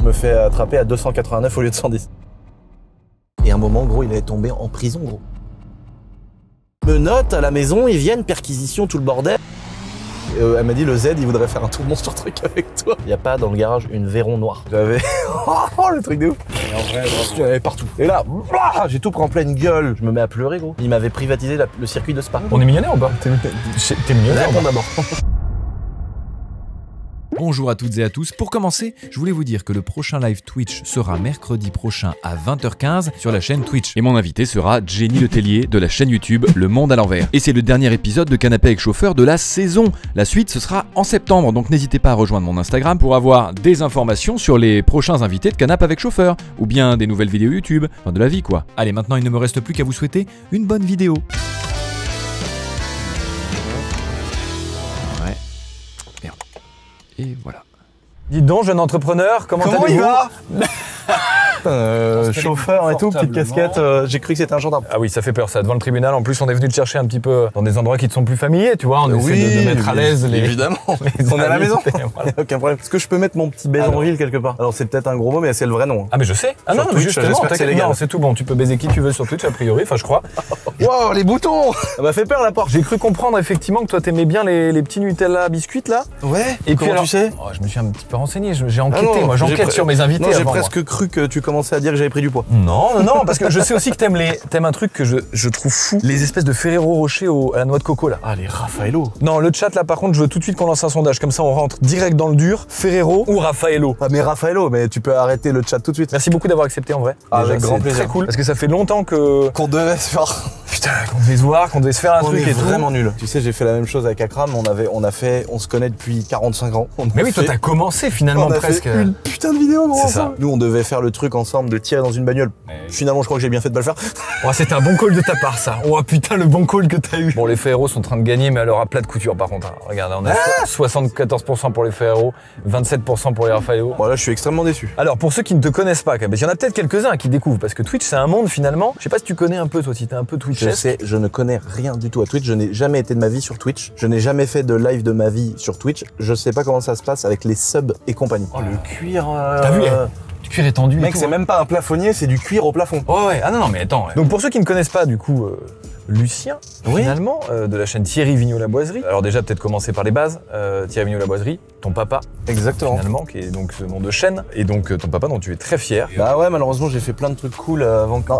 me fais attraper à 289 au lieu de 110. Et à un moment, gros, il allait tomber en prison, gros. Menottes à la maison, ils viennent, perquisition, tout le bordel. Elle m'a dit, le Z, il voudrait faire un tour de monstre truc avec toi. Il n'y a pas dans le garage une Véron noire. J'avais... Oh, le truc de ouf. Et en vrai, il y en avait partout. Et là, j'ai tout pris en pleine gueule. Je me mets à pleurer, gros. Il m'avait privatisé le circuit de Spa. On est millionnaire ou pas? T'es millionnaire d'abord. Bonjour à toutes et à tous. Pour commencer, je voulais vous dire que le prochain live Twitch sera mercredi prochain à 20h15 sur la chaîne Twitch. Et mon invité sera Jenny Letellier de la chaîne YouTube Le Monde à l'envers. Et c'est le dernier épisode de Canapé avec chauffeur de la saison. La suite, ce sera en septembre, donc n'hésitez pas à rejoindre mon Instagram pour avoir des informations sur les prochains invités de Canapé avec chauffeur, ou bien des nouvelles vidéos YouTube, enfin de la vie quoi. Allez, maintenant il ne me reste plus qu'à vous souhaiter une bonne vidéo. Et voilà. Dites donc, jeune entrepreneur, comment il va? Chauffeur et tout, petite casquette, j'ai cru que c'était un gendarme. Ah oui, ça fait peur ça, devant le tribunal. En plus, on est venu te chercher un petit peu dans des endroits qui te sont plus familiers, tu vois. On essaie de mettre à l'aise les... Évidemment, on est à la maison. Voilà. Aucun problème. Est-ce que je peux mettre mon petit baiser en ville quelque part? Alors c'est peut-être un gros mot, mais c'est le vrai nom. Ah mais je sais. Ah non, mais justement, c'est tout bon. Tu peux baiser qui tu veux sur Twitch, a priori, enfin je crois. Wow, les boutons! Ça m'a fait peur la porte. J'ai cru comprendre effectivement que toi t'aimais bien les petits Nutella biscuits là. Ouais. Et comment tu sais? Je me suis un petit peu renseigné, j'ai enquêté, moi j'enquête sur mes invités. Non, j'ai presque cru que tu commençais à dire que j'avais pris du poids. Non, parce que je sais aussi que t'aimes un truc que je trouve fou, les espèces de Ferrero Rocher à la noix de coco là. Ah, les Raffaello. Non, le chat là par contre, je veux tout de suite qu'on lance un sondage, comme ça on rentre direct dans le dur. Ferrero ou Raffaello? Ah mais Raffaello, mais tu peux arrêter le chat tout de suite. Merci beaucoup d'avoir accepté en vrai. Avec grand plaisir. Très cool, parce que ça fait longtemps qu'on devait se faire... Putain, qu'on devait se voir, qu'on devait se faire un truc et tout. Vraiment nul. Tu sais, j'ai fait la même chose avec Akram, on se connaît depuis 45 ans. Mais oui, toi t'as commencé finalement presque. Fait une putain de vidéo, gros. C'est ça. Nous, on devait faire le truc ensemble de tirer dans une bagnole. Finalement, je crois que j'ai bien fait de pas le faire. Oh, c'était un bon call de ta part, ça. Oh putain, le bon call que t'as eu. Bon, les Ferrero sont en train de gagner, mais alors à plat de couture, par contre. Regarde, on a 74% pour les Ferrero, 27% pour les Raffaello. Bon, là, je suis extrêmement déçu. Alors, pour ceux qui ne te connaissent pas, il y en a peut-être quelques-uns qui découvrent, parce que Twitch, c'est un monde finalement. Je sais pas si tu connais un peu, toi, si t'es un peu Twitch. Je sais, je ne connais rien du tout à Twitch. Je n'ai jamais été de ma vie sur Twitch. Je n'ai jamais fait de live de ma vie sur Twitch. Je sais pas comment ça se passe avec les subs et compagnie. Oh, le cuir. T'as vu, du cuir étendu. Mec, c'est même pas un plafonnier, c'est du cuir au plafond. Oh ouais, ah non, mais attends. Donc pour ceux qui ne connaissent pas, du coup, Lucien, finalement, de la chaîne Thierry Vigneault-la-Boiserie. Alors déjà, peut-être commencer par les bases. Thierry Vigneault-la-Boiserie, ton papa. Exactement. Finalement, qui est donc ce nom de chaîne. Et donc ton papa dont tu es très fier. Bah ouais, malheureusement, j'ai fait plein de trucs cool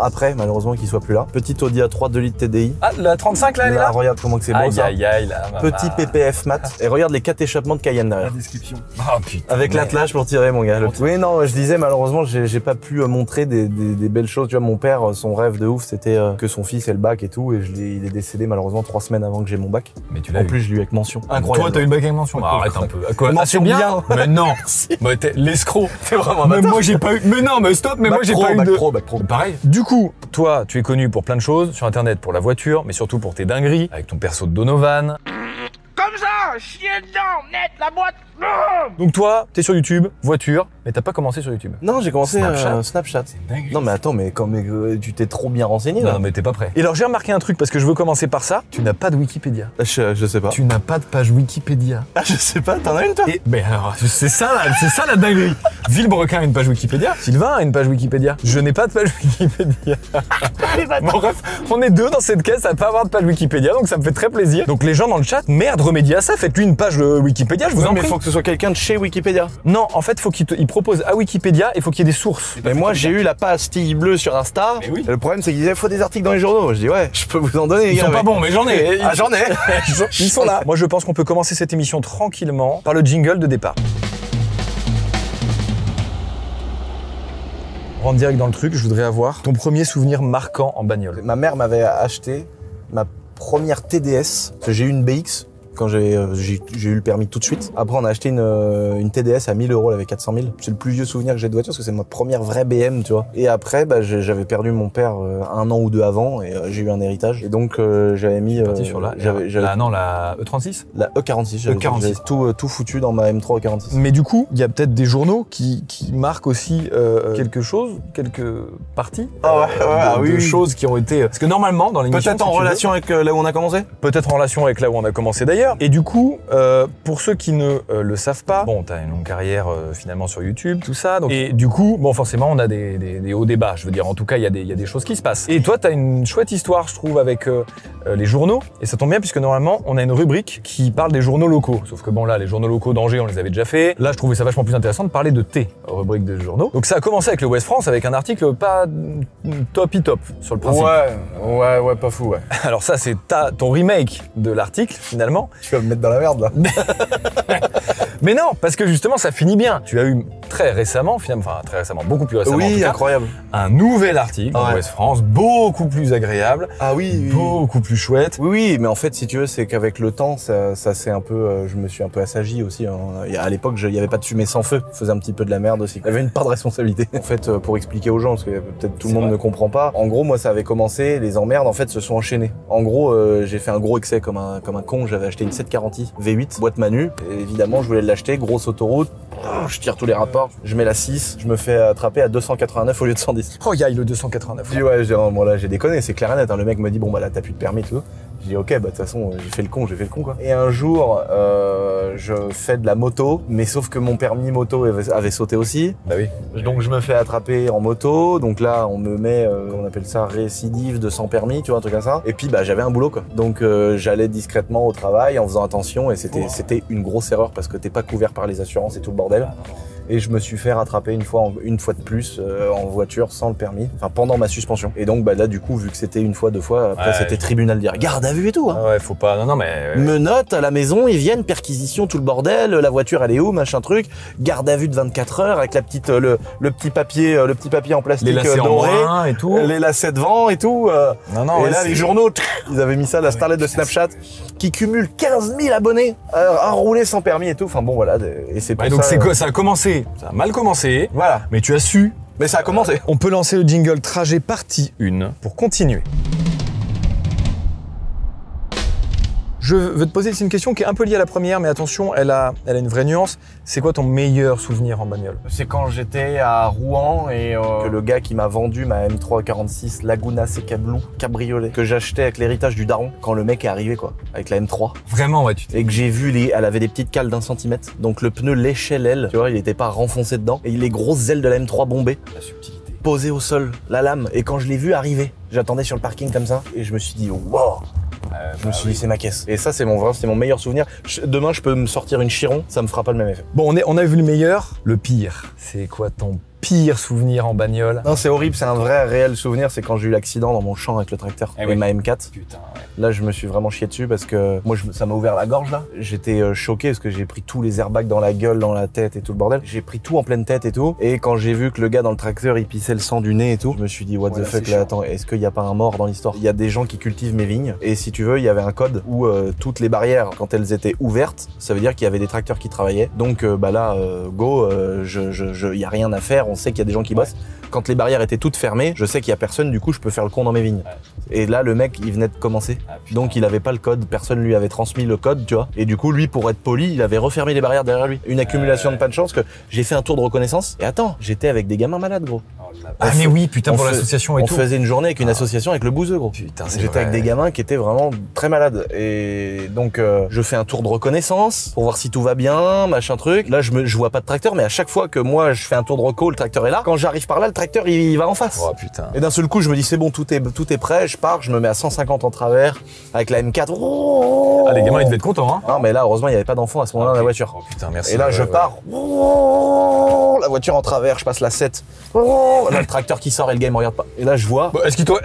après, malheureusement, qu'il soit plus là. Petit Audi A3 2 litres TDI. Ah, la 35 là, elle est là. Regarde comment que c'est beau ça. Aïe, là. Petit PPF mat. Et regarde les 4 échappements de Cayenne derrière. La description. Oh putain. Avec l'attelage pour tirer, mon gars. Oui, non, je disais, malheureusement, j'ai pas pu montrer des belles choses. Tu vois, mon père, son rêve de ouf, c'était que son fils ait le bac et tout. Et il est décédé malheureusement 3 semaines avant que j'ai mon bac. Mais tu l'as En plus, je l'ai eu avec mention. Incroyable. Toi, t'as eu le bac avec mention. Arrête un peu. Quoi, mention bien. Mais non. Mais t'es l'escroc. T'es vraiment un Mais moi, j'ai pas eu. Mais non, mais stop. Mais moi, j'ai pas eu de. Bac pro. Pareil. Du coup, toi, tu es connu pour plein de choses sur Internet, pour la voiture, mais surtout pour tes dingueries, avec ton perso de Donovan. Comme ça, chier dedans, net, la boîte. Donc toi, t'es sur YouTube, voiture, mais t'as pas commencé sur YouTube. Non, j'ai commencé Snapchat. Non mais attends, mais tu t'es trop bien renseigné là. Non mais t'es pas prêt. Et alors j'ai remarqué un truc parce que je veux commencer par ça. Tu n'as pas de Wikipédia. Je sais pas. Tu n'as pas de page Wikipédia. Ah je sais pas, t'en as une toi? Mais alors c'est ça la dinguerie. Villebrequin a une page Wikipédia. Sylvain a une page Wikipédia. Je n'ai pas de page Wikipédia. Bon bref, on est deux dans cette caisse à pas avoir de page Wikipédia, donc ça me fait très plaisir. Donc les gens dans le chat, merde, remédiez à ça, faites-lui une page Wikipédia, je vous en prie. Mais faut que ce soit quelqu'un de chez Wikipédia. Non, en fait, faut qu'il propose à Wikipédia, il faut qu'il y ait des sources. Mais moi, j'ai eu la pastille bleue sur Insta. Mais oui. Et le problème, c'est qu'ils disaient, faut des articles dans les journaux. Je dis, ouais, je peux vous en donner. Ils sont pas bons, mais j'en ai. Ah, j'en ai. Ils sont là. Moi, je pense qu'on peut commencer cette émission tranquillement par le jingle de départ. On rentre direct dans le truc, je voudrais avoir ton premier souvenir marquant en bagnole. Ma mère m'avait acheté ma première TDS. J'ai eu une BX. Quand j'ai eu le permis tout de suite. Après, on a acheté une TDS à 1000 €, elle avait 400 000. C'est le plus vieux souvenir que j'ai de voiture parce que c'est ma première vraie BM, tu vois. Et après, j'avais perdu mon père 1 an ou 2 avant et j'ai eu un héritage. Et donc, j'avais mis... parti sur la E36 La E46. J'avais tout foutu dans ma M3 E46. Mais du coup, il y a peut-être des journaux qui marquent aussi quelque chose, quelques parties. Oui. Choses qui ont été... Parce que normalement, dans l'émission... Peut-être en relation avec là où on a commencé. Peut-être en relation avec là où on a commencé d'ailleurs. d'ailleurs. Et du coup, pour ceux qui ne le savent pas, bon, t'as une longue carrière finalement sur YouTube, tout ça. Donc, et du coup, bon, forcément, on a des hauts débats. Je veux dire, en tout cas, il y a des choses qui se passent. Et toi, t'as une chouette histoire, je trouve, avec les journaux. Et ça tombe bien puisque normalement, on a une rubrique qui parle des journaux locaux. Sauf que bon, là, les journaux locaux d'Angers, on les avait déjà fait. Là, je trouvais ça vachement plus intéressant de parler de tes rubriques de journaux. Donc, ça a commencé avec le Ouest France, avec un article pas top sur le principe. Ouais, pas fou, ouais. Alors ça, c'est ton remake de l'article, finalement. Tu vas me mettre dans la merde, là. Mais non, parce que justement, ça finit bien. Tu as eu très récemment, finalement, enfin très récemment, beaucoup plus récemment, oui, en tout cas, incroyable. un nouvel article dans Ouest France, beaucoup plus agréable, beaucoup plus chouette. Oui, mais en fait, si tu veux, c'est qu'avec le temps, ça c'est un peu, je me suis un peu assagi aussi. Hein. À l'époque, il n'y avait pas de fumée sans feu. Je faisais un petit peu de la merde aussi. Il y avait une part de responsabilité. En fait, pour expliquer aux gens, parce que peut-être tout le monde ne comprend pas. En gros, moi, ça avait commencé. Les emmerdes, en fait, se sont enchaînées. En gros, j'ai fait un gros excès comme un con. J'avais acheté une 740i V8 boîte Manu. Et évidemment, je voulais l'acheter, grosse autoroute. Je tire tous les rapports. Je mets la 6. Je me fais attraper à 289 au lieu de 110. Oh, le 289. Je dis ouais, moi là, j'ai déconné. C'est clair et net. Hein. Le mec me dit bon bah là, t'as plus de permis, tout. Je dis ok, bah de toute façon, j'ai fait le con quoi. Et un jour, je fais de la moto, mais sauf que mon permis moto avait sauté aussi. Bah oui. Donc je me fais attraper en moto. Donc là, on me met, on appelle ça récidive de sans permis, tu vois, un truc comme ça. Et puis bah j'avais un boulot quoi. Donc j'allais discrètement au travail en faisant attention et c'était une grosse erreur parce que t'es pas couvert par les assurances et tout le bordel. Et je me suis fait rattraper une fois de plus en voiture sans le permis, enfin pendant ma suspension. Et donc bah là du coup vu que c'était une fois, deux fois, après c'était tribunal direct, garde à vue et tout. Hein. Ouais, faut pas, non mais. Menottes à la maison, ils viennent, perquisition, tout le bordel, la voiture elle est où, machin truc, garde à vue de 24 heures avec la petite, le petit papier en plastique les lacets doré, en et tout. les lacets devant et tout. Et là les journaux, ils avaient mis ça, la starlette de Snapchat, qui cumule 15 000 abonnés à rouler sans permis et tout. Enfin bon voilà, et c'est pour donc ça. c'est quoi, ça a commencé. Ça a mal commencé, voilà. Mais tu as su. Mais ça a commencé. On peut lancer le jingle trajet partie 1 pour continuer. Je veux te poser une question qui est un peu liée à la première, mais attention, elle a une vraie nuance. C'est quoi ton meilleur souvenir en bagnole? C'est quand j'étais à Rouen et que le gars qui m'a vendu ma M346 Laguna CK Blue cabriolet que j'achetais avec l'héritage du daron quand le mec est arrivé quoi, avec la M3. Vraiment ouais. Et que j'ai vu elle avait des petites cales d'1 centimètre, donc le pneu léchait l'aile, tu vois, il était pas renfoncé dedans et les grosses ailes de la M3 bombées. La subtilité. Posées au sol, la lame. Et quand je l'ai vu arriver, j'attendais sur le parking comme ça et je me suis dit wow. Je me suis dit c'est ma caisse. Et ça c'est mon meilleur souvenir. Demain je peux me sortir une Chiron, ça me fera pas le même effet. Bon on a vu le meilleur, le pire. C'est quoi ton pire souvenir en bagnole? Non c'est horrible, c'est un vrai réel souvenir, c'est quand j'ai eu l'accident dans mon champ avec le tracteur et ma M4. Putain, ouais. Là je me suis vraiment chié dessus parce que moi ça m'a ouvert la gorge là. J'étais choqué parce que j'ai pris tous les airbags dans la gueule, dans la tête et tout le bordel. J'ai pris tout en pleine tête et tout. Et quand j'ai vu que le gars dans le tracteur il pissait le sang du nez et tout, je me suis dit what the fuck là, attends, est-ce qu'il y a pas un mort dans l'histoire? Il y a des gens qui cultivent mes vignes et si tu veux il y avait un code où toutes les barrières quand elles étaient ouvertes, ça veut dire qu'il y avait des tracteurs qui travaillaient. Donc bah là go, y a rien à faire, on sait qu'il y a des gens qui bossent. Quand les barrières étaient toutes fermées, je sais qu'il y a personne, du coup je peux faire le con dans mes vignes. Et là le mec il venait de commencer, donc il avait pas le code, personne lui avait transmis le code, tu vois. Et du coup lui pour être poli, il avait refermé les barrières derrière lui. Une accumulation de pas de chance que j'ai fait un tour de reconnaissance. Et attends, j'étais avec des gamins malades gros. Ah mais oui putain pour l'association et tout. On faisait une journée avec une association avec le bouseux gros. Putain, j'étais avec des gamins qui étaient vraiment très malades. Et donc je fais un tour de reconnaissance pour voir si tout va bien, machin truc. Là je vois pas de tracteur, mais à chaque fois que moi je fais un tour de reco, le tracteur est là. Quand j'arrive par là, le tracteur il va en face. Oh putain. Et d'un seul coup je me dis c'est bon, tout est prêt, je pars, je me mets à 150 en travers avec la M4. Ah les gamins ils devaient être contents hein. Non mais là heureusement il y avait pas d'enfants à ce moment-là dans la voiture. Oh putain merci. Et là je pars. La voiture en travers, je passe la 7. Là le tracteur qui sort et le gars il me regarde pas. Et là je vois. Bon,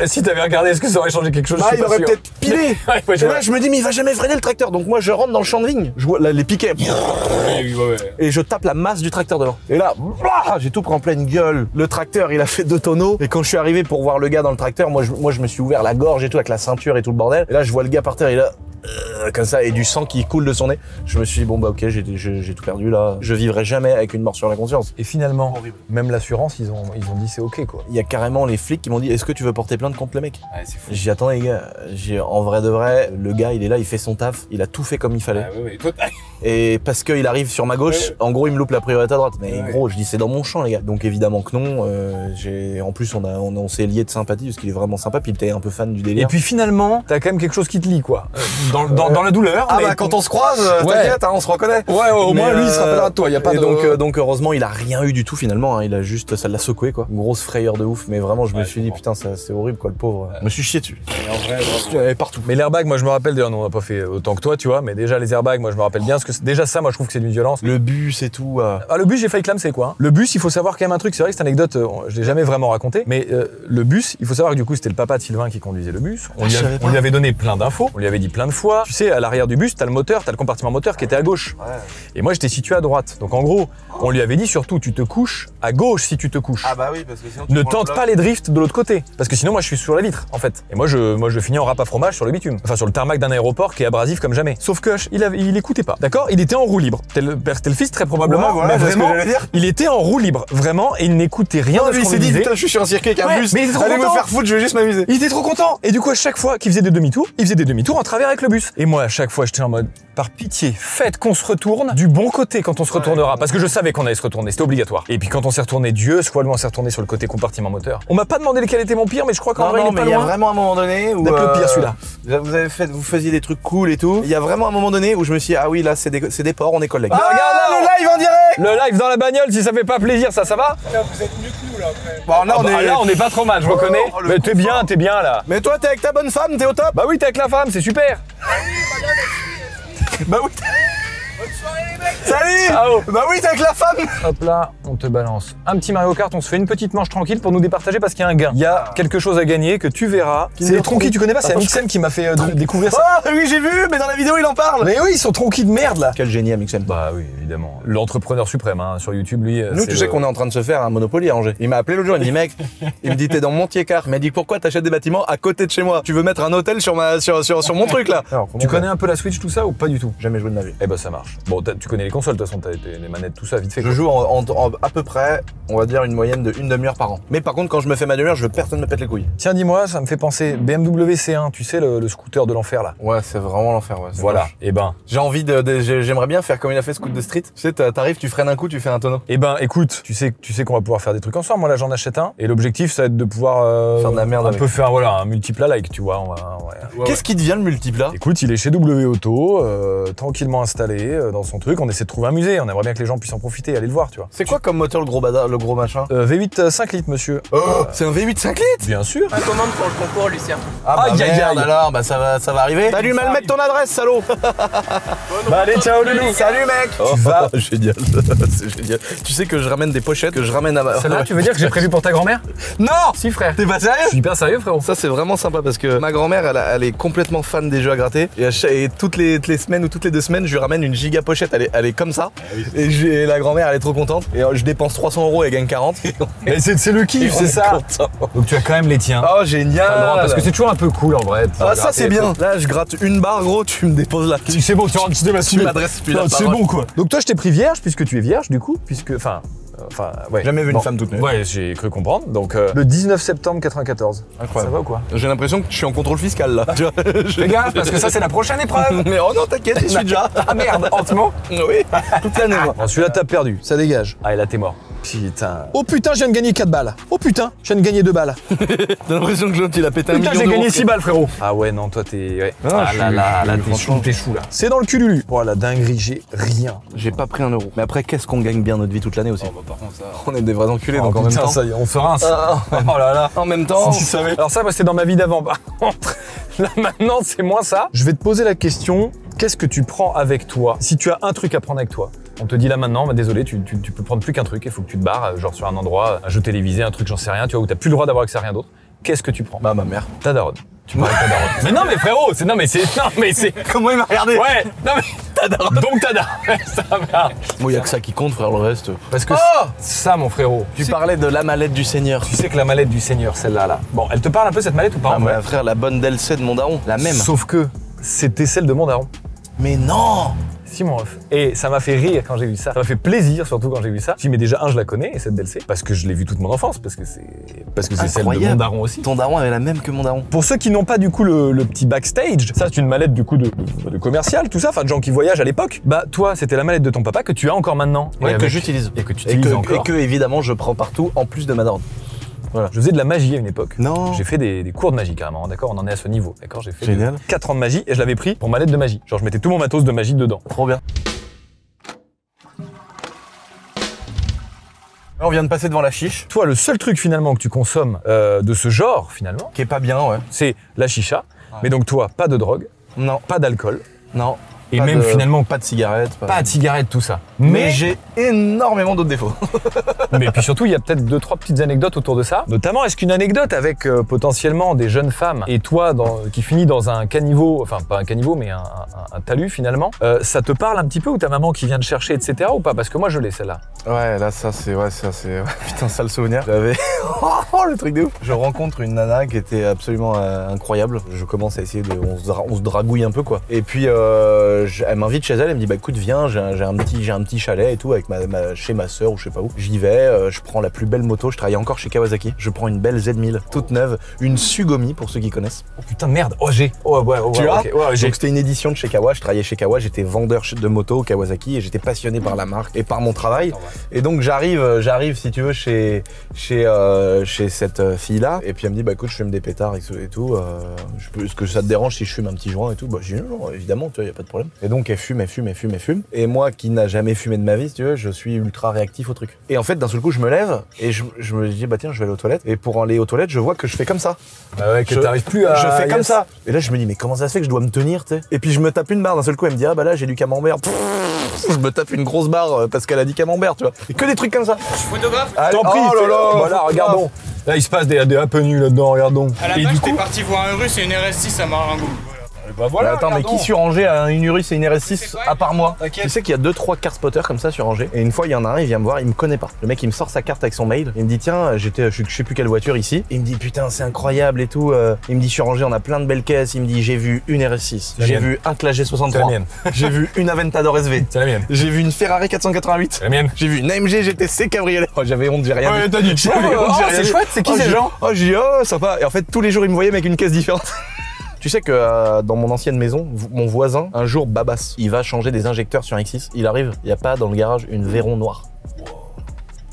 si t'avais regardé, est-ce que ça aurait changé quelque chose? Il aurait peut-être pilé. Ouais, et là je me dis mais il va jamais freiner le tracteur. Donc moi je rentre dans le champ de vigne. Je vois là, les piquets. Et je tape la masse du tracteur devant. Et là, j'ai tout pris en pleine gueule. Le tracteur il a fait 2 tonneaux. Et quand je suis arrivé pour voir le gars dans le tracteur, moi je me suis ouvert la gorge et tout avec la ceinture et tout le bordel. Et là je vois le gars par terre et là comme ça et du sang qui coule de son nez. Je me suis dit bon bah ok j'ai tout perdu là. Je vivrai jamais avec une mort sur la conscience. Et finalement, même l'assurance ils ont dit c'est ok quoi. Il y a carrément les flics qui m'ont dit est-ce que tu veux porter plainte contre le mec? Ouais, c'est fou. J'ai dit attends les gars, en vrai de vrai, le gars il est là, il fait son taf, il a tout fait comme il fallait. Ouais. Toi, Et parce qu'il arrive sur ma gauche, Ouais. en gros, il me loupe la priorité à droite. Mais Ouais. gros, je dis c'est dans mon champ, les gars. Donc évidemment que non. En plus, on s'est liés de sympathie parce qu'il est vraiment sympa. Puis il était un peu fan du Et délire. puis finalement, t'as quand même quelque chose qui te lie, quoi. Dans la douleur. Ah mais bah quand on se croise, Ouais. t'inquiète, hein, on se reconnaît. Ouais, au moins Mais, lui, il se rappellera de toi. Y a pas et de. donc heureusement, il a rien eu du tout finalement. Hein. Il a juste, ça l'a secoué quoi. Une grosse frayeur de ouf. Mais vraiment, je me suis dit putain, c'est horrible quoi, le pauvre. Je me suis chié dessus. Il y en avait partout. Mais l'airbag, moi je me rappelle, d'ailleurs, on n'a pas fait autant que toi, tu vois, mais déjà les airbags, moi je me rappelle bien, parce que déjà ça, moi je trouve que c'est d'une violence. Le bus et tout. Ah, le bus, j'ai failli clamser quoi. Le bus, il faut savoir quand même un truc, c'est vrai que cette anecdote, je l'ai jamais vraiment raconté, mais le bus, il faut savoir que du coup, c'était le papa de Sylvain qui conduisait le bus. On lui avait donné plein d'infos, on lui avait dit plein de fois. Tu sais, à l'arrière du bus, t'as le moteur, t'as le compartiment moteur qui était à gauche. Ouais. Et moi, j'étais situé à droite. Donc en gros, on lui avait dit surtout, tu te couches à gauche si tu te couches. Ah bah oui, parce que sinon Ne tente pas les drifts de l'autre côté, parce que sinon moi je suis sur la vitre en fait. Et moi je finis en râpe à fromage sur le bitume, enfin sur le tarmac d'un aéroport qui est abrasif comme jamais. Sauf que il écoutait pas, d'accord. Il était en roue libre, tel père tel fils très probablement, Ouais, voilà, mais c'est ce que vraiment, j'allais dire. il était en roue libre vraiment et il n'écoutait rien de lui, ce il qu'on s'est lui dit, disait. putain, je suis sur un circuit avec un Ouais, bus. mais il est trop Allez me content. faire foutre, je vais juste m'amuser. Il était trop content. Et du coup à chaque fois qu'il faisait des demi-tours, il faisait des demi-tours en travers avec le bus. Et moi à chaque fois j'étais en mode, par pitié, faites qu'on se retourne du bon côté quand on se retournera, parce que je savais qu'on allait se retourner, c'était obligatoire. Et puis quand on s'est retourné, Dieu soit loin, on s'est retourné sur le côté compartiment moteur. On m'a pas demandé lequel était mon pire, mais je crois qu'en Non, vrai il non, est mais pas il y a loin vraiment un moment donné où d'être le pire celui-là. vous faisiez des trucs cool et tout. Il y a vraiment un moment donné où je me suis dit, ah oui, là, c'est des porcs, on est collègues. Ah, regarde là, le live en direct. Le live dans la bagnole, si ça fait pas plaisir, ça va? Bon, là, on est pas trop mal, je reconnais. le Mais t'es bien là. Mais toi, t'es avec ta bonne femme, t'es au top. Bah oui, t'es avec la femme, c'est super. Bah oui. Salut. Ah, oh. Bah oui, t'es avec la femme. Hop là, on te balance un petit Mario Kart, on se fait une petite manche tranquille pour nous départager parce qu'il y a un gain. Il y a quelque chose à gagner que tu verras. C'est les tronquis, tu connais pas? C'est Amixem qui m'a fait découvrir ça. Ah oui, j'ai vu, mais dans la vidéo, il en parle. Mais oui, ils sont tronquis de merde là. Quel génie, Amixem. Bah oui, évidemment. L'entrepreneur suprême hein, sur YouTube, lui. Nous, tu sais qu'on est en train de se faire un Monopoly à Angers. Il m'a appelé l'autre jour, il me dit, mec, il me dit, t'es dans Montier-Car. Il m'a dit, pourquoi t'achètes des bâtiments à côté de chez moi? Tu veux mettre un hôtel sur sur mon truc là? Alors, Tu connais un peu la Switch, tout ça ou pas du tout? Jamais joué de ma vie. Eh bah ça marche. Bon, tu connais les consoles de toute façon, t'as les manettes, tout ça, vite fait. Je quoi. joue à peu près, on va dire, une moyenne de une demi-heure par an. Mais par contre, quand je me fais ma demi-heure, je veux que personne me pète les couilles. Tiens, dis-moi, ça me fait penser BMW C1, tu sais, le scooter de l'enfer là. Ouais, c'est vraiment l'enfer, ouais. Voilà. moche. Et ben, J'ai envie j'aimerais bien faire comme il a fait Scoot de Street. Tu sais, t'arrives, tu freines un coup, tu fais un tonneau. écoute, tu sais qu'on va pouvoir faire des trucs ensemble. Moi là, j'en achète un. Et l'objectif, ça va être de pouvoir Faire de la merde un avec. peu faire un multiple like, tu vois. Qu'est-ce qui devient le multiple là? Écoute, il est chez W Auto, tranquillement installé dans son truc. On essaie de trouver un musée. On aimerait bien que les gens puissent en profiter, aller le voir, tu vois. C'est quoi comme moteur le gros machin? V8 5 litres, monsieur. Oh, c'est un V8 5 litres? Bien sûr. Un commande pour le concours, Lucien. Ah bah Aïe, aïe, merde aïe. alors, bah ça va arriver. T'as dû mal mettre ton adresse, salaud. Bah allez, ciao Loulou. Salut mec. Tu vas- Génial, c'est génial. Tu sais que je ramène des pochettes, que je ramène à ma... Celle-là, tu veux dire que j'ai prévu pour ta grand-mère? Non. Si, frère. T'es pas sérieux? Je suis hyper sérieux, frérot. Ça c'est vraiment sympa parce que ma grand-mère elle est complètement fan des jeux à gratter et toutes les semaines ou toutes les 2 semaines je lui ramène une giga pochette, elle est comme ça et la grand-mère elle est trop contente et je dépense 300 € et elle gagne 40. Mais c'est le kiff, c'est ça. Donc tu as quand même les tiens. Oh T'as le droit, génial. parce que c'est toujours un peu cool en vrai. Ah ça c'est bien. Là je gratte une barre gros, tu me déposes là. C'est bon, tu rentres, Tu m'adresses plus la c'est parole. bon quoi. Donc toi je t'ai pris vierge puisque tu es vierge du coup, ouais. Jamais vu une femme toute neuve. Ouais, j'ai cru comprendre. Donc le 19 septembre 94. Incroyable. Ça va ou quoi? J'ai l'impression que je suis en contrôle fiscal là. Tu vois, Fais gaffe parce que ça c'est la prochaine épreuve. Mais oh non t'inquiète, j'y suis déjà. Ah merde, en ce moment. Oui, toute l'année moi. Bon, celui-là t'as perdu, ça dégage. Ah et là t'es mort. Putain. Oh putain, je viens de gagner 4 balles. Oh putain, je viens de gagner 2 balles. T'as l'impression que l'autre il a pété un Putain, million j'ai d'euros. gagné 6 balles frérot. Ah ouais, non, toi t'es... Ouais. Non, ah je là suis- là, là franchement, t'es chou là. C'est dans le cululu. Oh la dinguerie, j'ai rien. J'ai pas pris 1 €. Mais après qu'est-ce qu'on gagne bien notre vie toute l'année aussi. par contre ça... On est des vrais enculés Oh, donc en même putain, temps. ça y est, on se rince. Ah, Oh là là. en même temps. Si tu savais. Alors ça, c'était dans ma vie d'avant. Par contre, là maintenant, c'est moins ça. Je vais te poser la question, qu'est-ce que tu prends avec toi si tu as un truc à prendre avec toi? On te dit là maintenant, bah, désolé, tu peux prendre plus qu'un truc, il faut que tu te barres, genre sur un endroit, un jeu télévisé, un truc, j'en sais rien, tu vois, où t'as plus le droit d'avoir accès à rien d'autre. Qu'est-ce que tu prends? Bah ma mère. Ta daronne. Tu parles de ta daronne. Mais non mais frérot, c'est... Comment il m'a regardé? Ouais, non mais... Ta daronne. Donc ta daronne, ça marche. Moi y a que ça qui compte frère, le reste. Parce que Oh ça, mon frérot, Tu parlais de la mallette du Seigneur. tu sais que la mallette du Seigneur, celle-là, là. Bon, elle te parle un peu cette mallette ou pas Ah en vrai bah frère, la bonne DLC de mon daron, la même. Sauf que c'était celle de mon daron. Mais non. Si mon ref. Et ça m'a fait rire quand j'ai vu ça. Ça m'a fait plaisir surtout quand j'ai vu ça. Je dis mais déjà je la connais cette DLC parce que je l'ai vue toute mon enfance parce que c'est celle de mon daron aussi. Ton daron avait la même que mon daron. Pour ceux qui n'ont pas du coup le petit backstage, ça c'est une mallette du coup de commercial, tout ça, enfin de gens qui voyagent à l'époque. Bah toi c'était la mallette de ton papa que tu as encore maintenant. Ouais, que j'utilise. Et que tu utilises encore. Et que évidemment je prends partout en plus de ma daronne. Voilà. Je faisais de la magie à une époque. Non. J'ai fait des cours de magie carrément, d'accord, on en est à ce niveau, d'accord. J'ai fait Génial. 4 ans de magie et je l'avais pris pour mallette de magie. Genre je mettais tout mon matos de magie dedans. Trop bien. Là, on vient de passer devant la chiche. Toi, le seul truc finalement que tu consommes de ce genre finalement, Qui est pas bien, ouais. c'est la chicha. Ouais. Mais donc toi, pas de drogue, Non. pas d'alcool. Non. Et même finalement pas de cigarettes. pas de cigarettes, tout ça. Mais j'ai énormément d'autres défauts. Mais puis surtout, il y a peut-être 2-3 petites anecdotes autour de ça. Notamment, est-ce qu'une anecdote avec potentiellement des jeunes femmes et toi qui finit dans un caniveau, enfin pas un caniveau, mais un talus finalement, ça te parle un petit peu ou ta maman qui vient te chercher, etc. ou pas? Parce que moi, je l'ai celle-là. Ouais, là, ça c'est... Putain, sale souvenir. J'avais... Oh, le truc de ouf. Je rencontre une nana qui était absolument incroyable. Je commence à essayer de... On se dragouille un peu, quoi. Et puis, elle m'invite chez elle, elle me dit bah écoute viens, j'ai un petit chalet et tout avec chez ma sœur ou je sais pas où. J'y vais, je prends la plus belle moto, je travaillais encore chez Kawasaki. Je prends une belle Z1000 toute neuve, une Sugami pour ceux qui connaissent. Oh putain merde, oh j'ai. Oh ouais, tu vois okay. Ouais, donc c'était une édition de chez Kawa, je travaillais chez Kawa, j'étais vendeur de moto Kawasaki et j'étais passionné par la marque et par mon travail. Et donc j'arrive si tu veux chez cette fille là et puis elle me dit bah écoute je fume des pétards et tout, est-ce que ça te dérange si je fume un petit joint et tout? Bah j'ai dit non évidemment tu vois y a pas de problème. Et donc elle fume. Et moi qui n'a jamais fumé de ma vie, si tu veux, je suis ultra réactif au truc. Et en fait, d'un seul coup, je me lève et je me dis, bah tiens, je vais aller aux toilettes. Et pour aller aux toilettes, je vois que je fais comme ça. Ah ouais, que t'arrives plus à... Je fais comme ça. Et là, je me dis, mais comment ça se fait que je dois me tenir, tu sais? Et puis je me tape une barre. D'un seul coup, elle me dit, ah bah là, j'ai du camembert. Je me tape une grosse barre parce qu'elle a dit camembert, tu vois. Et que des trucs comme ça. Je suis photographe. Allez, t'en prie, oh là là, voilà, regardons. Là, il se passe des happenings là-dedans, regardons. À la base, j'étais parti voir un russe et une RS6 à Marengo. Bah voilà, attends, mais qui sur Angers a une Urus et une RS6 à part moi? T'inquiète. Tu sais qu'il y a 2-3 cars spotters comme ça sur Angers. Et une fois, il y en a un, il vient me voir, il me connaît pas. Le mec, il me sort sa carte avec son mail. Il me dit, tiens, je sais plus quelle voiture ici. Il me dit, putain, c'est incroyable et tout. Il me dit, sur Angers, on a plein de belles caisses. Il me dit, j'ai vu une RS6. J'ai vu un Clash G63. J'ai vu une Aventador SV. C'est la mienne. J'ai vu une Ferrari 488. C'est la mienne. J'ai vu une AMG GTC cabriolet. Oh, j'avais honte, j'ai rien ouais, dit. T'as dit, c'est chouette, c'est qui ces gens? Oh, j'ai dit, oh, sympa. Et en fait, tous les jours, il me voyait avec une caisse différente. Tu sais que dans mon ancienne maison, mon voisin, un jour, Babas, il va changer des injecteurs sur un X6. Il arrive, il n'y a pas dans le garage une Véron noire.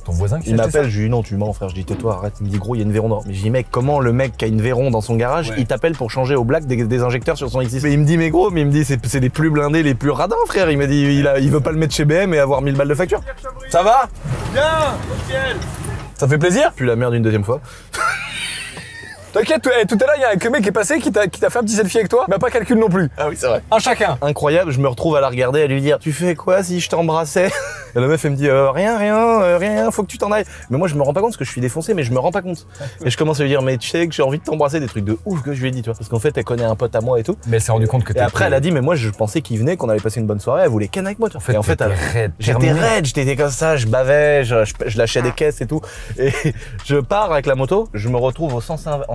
Ton voisin qui il m'appelle, je lui dis non, tu mens frère, je dis tais-toi, arrête. Il me dit gros, il y a une Véron noire. Mais je dis mec, comment le mec qui a une Véron dans son garage, il t'appelle pour changer au black des injecteurs sur son X6? Mais il me dit mais gros, mais il me dit c'est les plus blindés, les plus radins frère. Il m'a dit il veut pas le mettre chez BM et avoir 1000 balles de facture. Ça va? Bien, nickel. Ça fait plaisir? Puis la merde une deuxième fois. T'inquiète, tout à l'heure, il y a un mec qui est passé qui t'a fait un petit selfie avec toi, mais pas calcul non plus. Ah oui, c'est vrai. Un chacun. Incroyable, je me retrouve à la regarder, à lui dire tu fais quoi si je t'embrassais? Et la meuf elle me dit rien, faut que tu t'en ailles. Mais moi je me rends pas compte parce que je suis défoncé, mais je me rends pas compte. Et je commence à lui dire mais tu sais que j'ai envie de t'embrasser, des trucs de ouf que je lui ai dit, tu vois. Parce qu'en fait elle connaît un pote à moi et tout. Mais elle s'est rendu compte que et après elle a dit mais moi je pensais qu'il venait, qu'on allait passer une bonne soirée, elle voulait ken avec moi. Et en fait j'étais raide, j'étais comme ça, je bavais, je lâchais des caisses et tout. Et je pars avec la moto, je me retrouve en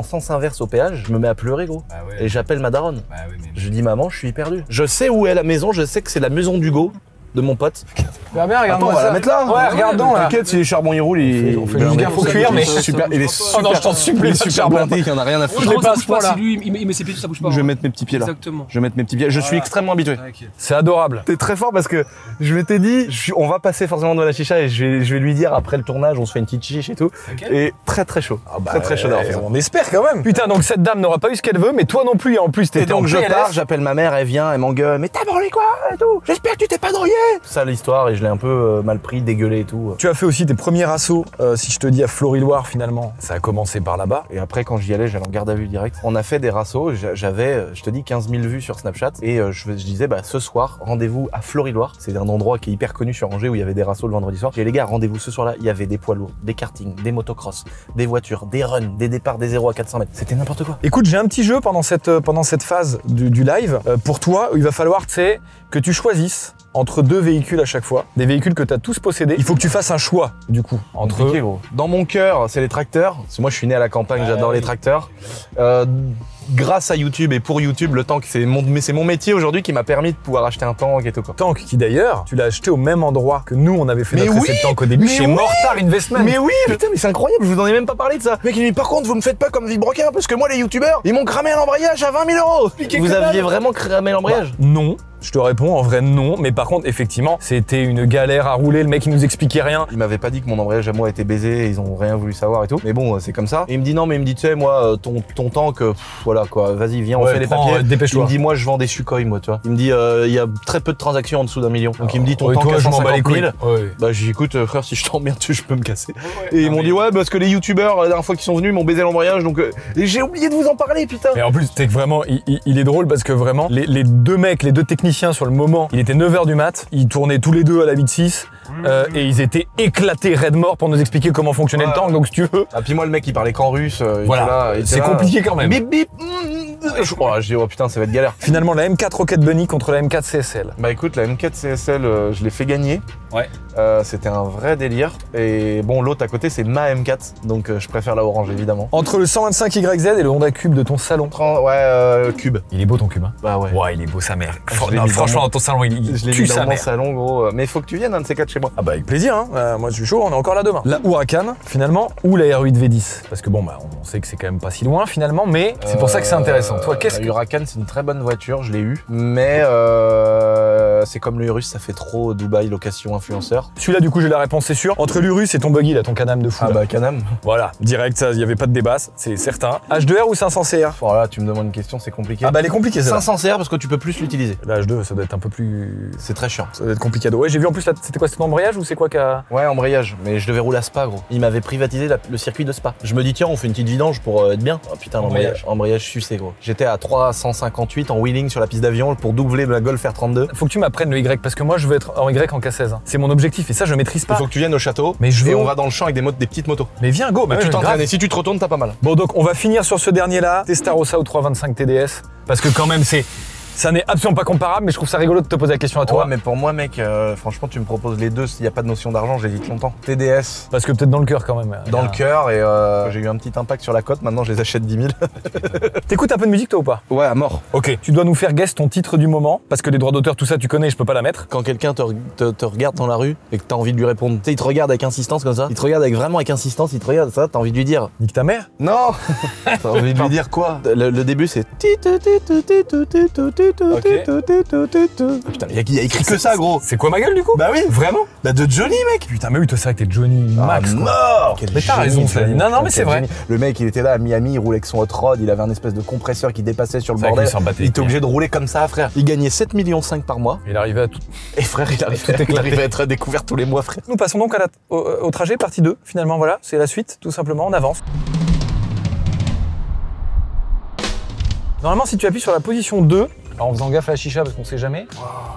sens inverse au péage. Je me mets à pleurer gros. Bah ouais. Et j'appelle ma daronne. Bah oui, mais... Je dis maman, je suis perdu. Je sais où est la maison, je sais que c'est la maison d'Hugo, de mon pote. Bien, regarde. Attends, on va la mettre là. Ouais, regardons là. T'inquiète, si les charbons ils roulent, on fait du faut cuire, mais super. Il est super. Oh non, je t'en supplie, il est super blindé, il y en a rien à foutre. Je l'ai pas à ce point point-là. Si lui, il met ses pieds, ça bouge pas. Je vais mettre mes petits pieds là. Exactement. Je vais mettre mes petits pieds. Je suis extrêmement habitué. Okay. C'est adorable. T'es très fort parce que je m'étais dit, on va passer forcément devant la chicha et je vais lui dire après le tournage, on se fait une petite chiche et tout. Okay. Et très chaud. Très chaud d'avoir fait ça. On espère quand même. Putain, donc cette dame n'aura pas eu ce qu'elle veut, mais toi non plus. Et en plus, t'étais en donc je PLS. pars, j'appelle ma mère, elle vient, elle m'engueule. Mais t'as branlé quoi et tout? J'espère que tu t'es pas drogué. Ça l'histoire et je l'ai un peu mal pris, dégueulé et tout. Tu as fait aussi tes premiers assauts, si je te dis à Flory-Loire finalement. Ça a commencé par là-bas. Et après quand j'y allais, j'allais en garde à vue direct. On a fait des rassos, j'avais, je te dis, 15 000 vues sur Snapchat. Et je disais, bah ce soir, rendez-vous à Flory-Loire. C'est un endroit qui est hyper connu sur Angers où il y avait des rassos le vendredi soir. J'ai les gars, rendez-vous ce soir-là. Il y avait des poids lourds, des kartings, des motocross, des voitures, des runs, des départs des 0 à 400 mètres. C'était n'importe quoi. Écoute, j'ai un petit jeu pendant cette phase du live. Pour toi, où il va falloir, tu sais, que tu choisisses entre deux véhicules à chaque fois, des véhicules que tu as tous possédés. Il faut que tu fasses un choix, du coup, entre eux. Gros. Dans mon cœur, c'est les tracteurs. Parce que moi, je suis né à la campagne, j'adore les tracteurs. grâce à YouTube et pour YouTube, le tank, c'est mon métier aujourd'hui qui m'a permis de pouvoir acheter un tank et tout quoi. Tank qui d'ailleurs, tu l'as acheté au même endroit que nous, on avait fait notre essai de tank au début, chez Mortar Investment. Mais oui, putain, mais c'est incroyable, je vous en ai même pas parlé de ça. Mec, il dit, par contre, vous me faites pas comme Villebrequin, parce que moi, les youtubeurs, ils m'ont cramé l'embrayage à 20 000 €. Vous aviez vraiment cramé l'embrayage? Non. Je te réponds en vrai non, mais par contre effectivement c'était une galère à rouler, le mec il nous expliquait rien. Il m'avait pas dit que mon embrayage à moi était baisé, ils ont rien voulu savoir et tout. Mais bon, c'est comme ça. Et il me dit non, mais il me dit tu sais moi ton tank, voilà quoi, vas-y viens on fait les papiers. Dépêche-toi. Il me dit moi je vends des Sukhoi moi tu vois. Il me dit il y a très peu de transactions en dessous d'1 million. Donc il me dit ton tank à 150 000. Bah j'ai dit écoute frère si je t'emmerde je peux me casser. Et ils m'ont dit ouais parce que les youtubeurs la dernière fois qu'ils sont venus ils m'ont baisé l'embrayage donc j'ai oublié de vous en parler putain. Et en plus c'est que vraiment il est drôle parce que vraiment les deux mecs, les deux techniciens sur le moment, il était 9h du mat, ils tournaient tous les deux à la 8.6 et ils étaient éclatés raide mort pour nous expliquer comment fonctionnait le tank, donc si tu veux. Ah puis moi le mec il parlait qu'en russe. Voilà, c'est compliqué quand même. Bip bip. Je dis oh putain ça va être galère. Finalement la M4 Rocket Bunny contre la M4 CSL. Bah écoute la M4 CSL je l'ai fait gagner. Ouais. C'était un vrai délire et bon l'autre à côté c'est ma M4 donc je préfère la orange évidemment. Entre le 125YZ et le Honda Cube de ton salon. Cube. Il est beau ton Cube hein. Bah ouais. Ouais il est beau sa mère. Franchement dans ton salon il je l'ai tue mis sa dans mon mère. salon gros. Mais il faut que tu viennes un de ces quatre chez moi. Ah bah avec plaisir hein. Moi je suis chaud, on est encore là demain. La Huracan finalement ou la R8 V10 parce que bon bah on sait que c'est quand même pas si loin finalement mais c'est pour ça que c'est intéressant. Toi qu'est-ce que... La Huracan c'est une très bonne voiture, je l'ai eu mais c'est comme le Urus, ça fait trop Dubaï location influenceur. Celui-là du coup j'ai la réponse c'est sûr. Entre l'Urus et ton buggy là, ton Can-Am de fou. Ah bah Can-Am. Voilà, direct, ça, il y avait pas de débat, c'est certain. H2R ou 500 CR? Voilà, tu me demandes une question, c'est compliqué. Ah bah elle est compliquée ça. 500 CR parce que tu peux plus l'utiliser. La H2 ça doit être un peu plus... C'est très chiant. Ça doit être compliqué. Ouais j'ai vu en plus, c'était quoi, c'était ton embrayage ou c'est quoi qu'à... Ouais embrayage, mais je devais rouler à Spa gros. Il m'avait privatisé le circuit de Spa. Je me dis tiens on fait une petite vidange pour être bien. Oh putain embrayage sucé gros. J'étais à 358 en wheeling sur la piste d'avion pour doubler la Golf R32. Faut que tu m'apprennes le Y parce que moi je veux être en Y en K16. C'est mon objectif et ça je maîtrise pas. Il faut que tu viennes au château. Mais je vais on va dans le champ avec des petites motos. Mais viens go, tu t'entraînes et si tu te retournes t'as pas mal. Bon donc on va finir sur ce dernier là, Testarossa ou 325 TDS parce que quand même ça n'est absolument pas comparable, mais je trouve ça rigolo de te poser la question à toi. Ouais, mais pour moi, mec, franchement, tu me proposes les deux. S'il n'y a pas de notion d'argent, j'hésite longtemps. TDS. Parce que peut-être dans le cœur quand même. Dans le cœur, et j'ai eu un petit impact sur la cote. Maintenant, je les achète 10 000. T'écoutes un peu de musique, toi, ou pas? Ouais, à mort. Ok. Tu dois nous faire guess ton titre du moment, parce que les droits d'auteur, tout ça, tu connais, je peux pas la mettre. Quand quelqu'un te regarde dans la rue et que t'as envie de lui répondre, tu sais, il te regarde avec insistance comme ça. Il te regarde vraiment avec insistance, il te regarde ça, t'as envie de lui dire. Nique ta mère? Non. T'as envie de lui dire quoi? Le début, c'est. Putain, il y a écrit que ça, gros. C'est quoi ma gueule du coup? Bah oui. Vraiment? Bah de Johnny, mec. Putain, mais oui, toi, c'est vrai que t'es Johnny Max. Ah, mort. Mais t'as raison, ça. Non, non, mais c'est vrai. Le mec, il était là à Miami, il roulait avec son hot rod, il avait un espèce de compresseur qui dépassait sur le bordel. Il était obligé de rouler comme ça, frère. Il gagnait 7,5 millions par mois. Il arrivait à tout. Et frère, il arrivait à être découvert tous les mois, frère. Nous passons donc au trajet, partie 2. Finalement, voilà, c'est la suite, tout simplement, on avance. Normalement, si tu appuies sur la position 2, en faisant gaffe à la chicha parce qu'on sait jamais.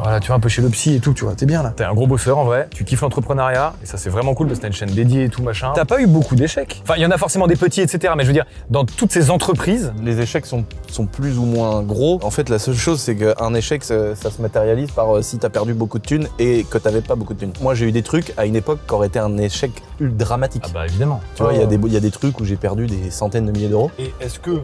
Voilà, tu vas un peu chez le psy et tout, tu vois, t'es bien là. T'es un gros bosseur en vrai, tu kiffes l'entrepreneuriat, et ça c'est vraiment cool parce que t'as une chaîne dédiée et tout machin. T'as pas eu beaucoup d'échecs. Enfin, il y en a forcément des petits, etc. Mais je veux dire, dans toutes ces entreprises... Les échecs sont plus ou moins gros. En fait, la seule chose, c'est qu'un échec, ça se matérialise par si t'as perdu beaucoup de thunes et que t'avais pas beaucoup de thunes. Moi, j'ai eu des trucs à une époque qui auraient été un échec ultra dramatique. Ah bah évidemment. Tu vois, il y a des trucs où j'ai perdu des centaines de milliers d'euros. Et est-ce que...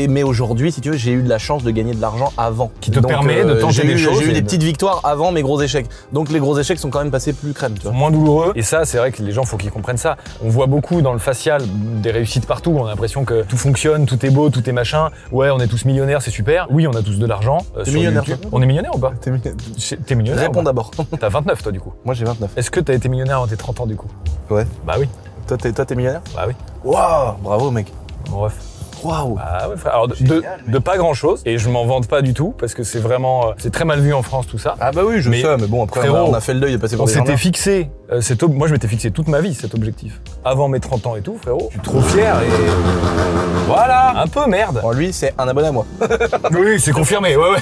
Mais aujourd'hui, si tu veux, j'ai eu de la chance de gagner de l'argent avant. Qui te permet de tenter des choses. J'ai eu des petites victoires avant mes gros échecs. Donc les gros échecs sont quand même passés plus crème, tu vois. Moins douloureux. Et ça, c'est vrai que les gens, faut qu'ils comprennent ça. On voit beaucoup dans le facial des réussites partout. On a l'impression que tout fonctionne, tout est beau, tout est machin. Ouais, on est tous millionnaires, c'est super. Oui, on a tous de l'argent. T'es millionnaire, toi? On est millionnaire ou pas? T'es millionnaire? Réponds d'abord. T'as 29 toi du coup? Moi j'ai 29. Est-ce que t'as été millionnaire avant tes 30 ans du coup? Ouais. Bah oui. Toi t'es millionnaire? Bah oui. Waouh, bravo mec. Bon, bref. Waouh. Bah ouais frère. Alors de pas grand chose et je m'en vante pas du tout parce que c'est vraiment c'est très mal vu en France tout ça. Ah bah oui je sais mais bon après frérot, on a fait le deuil de passer pour des on s'était fixé moi je m'étais fixé toute ma vie cet objectif. Avant mes 30 ans et tout frérot. Je suis trop fier et voilà un peu merde. Bon, lui c'est un abonné à moi. Oui c'est confirmé ouais.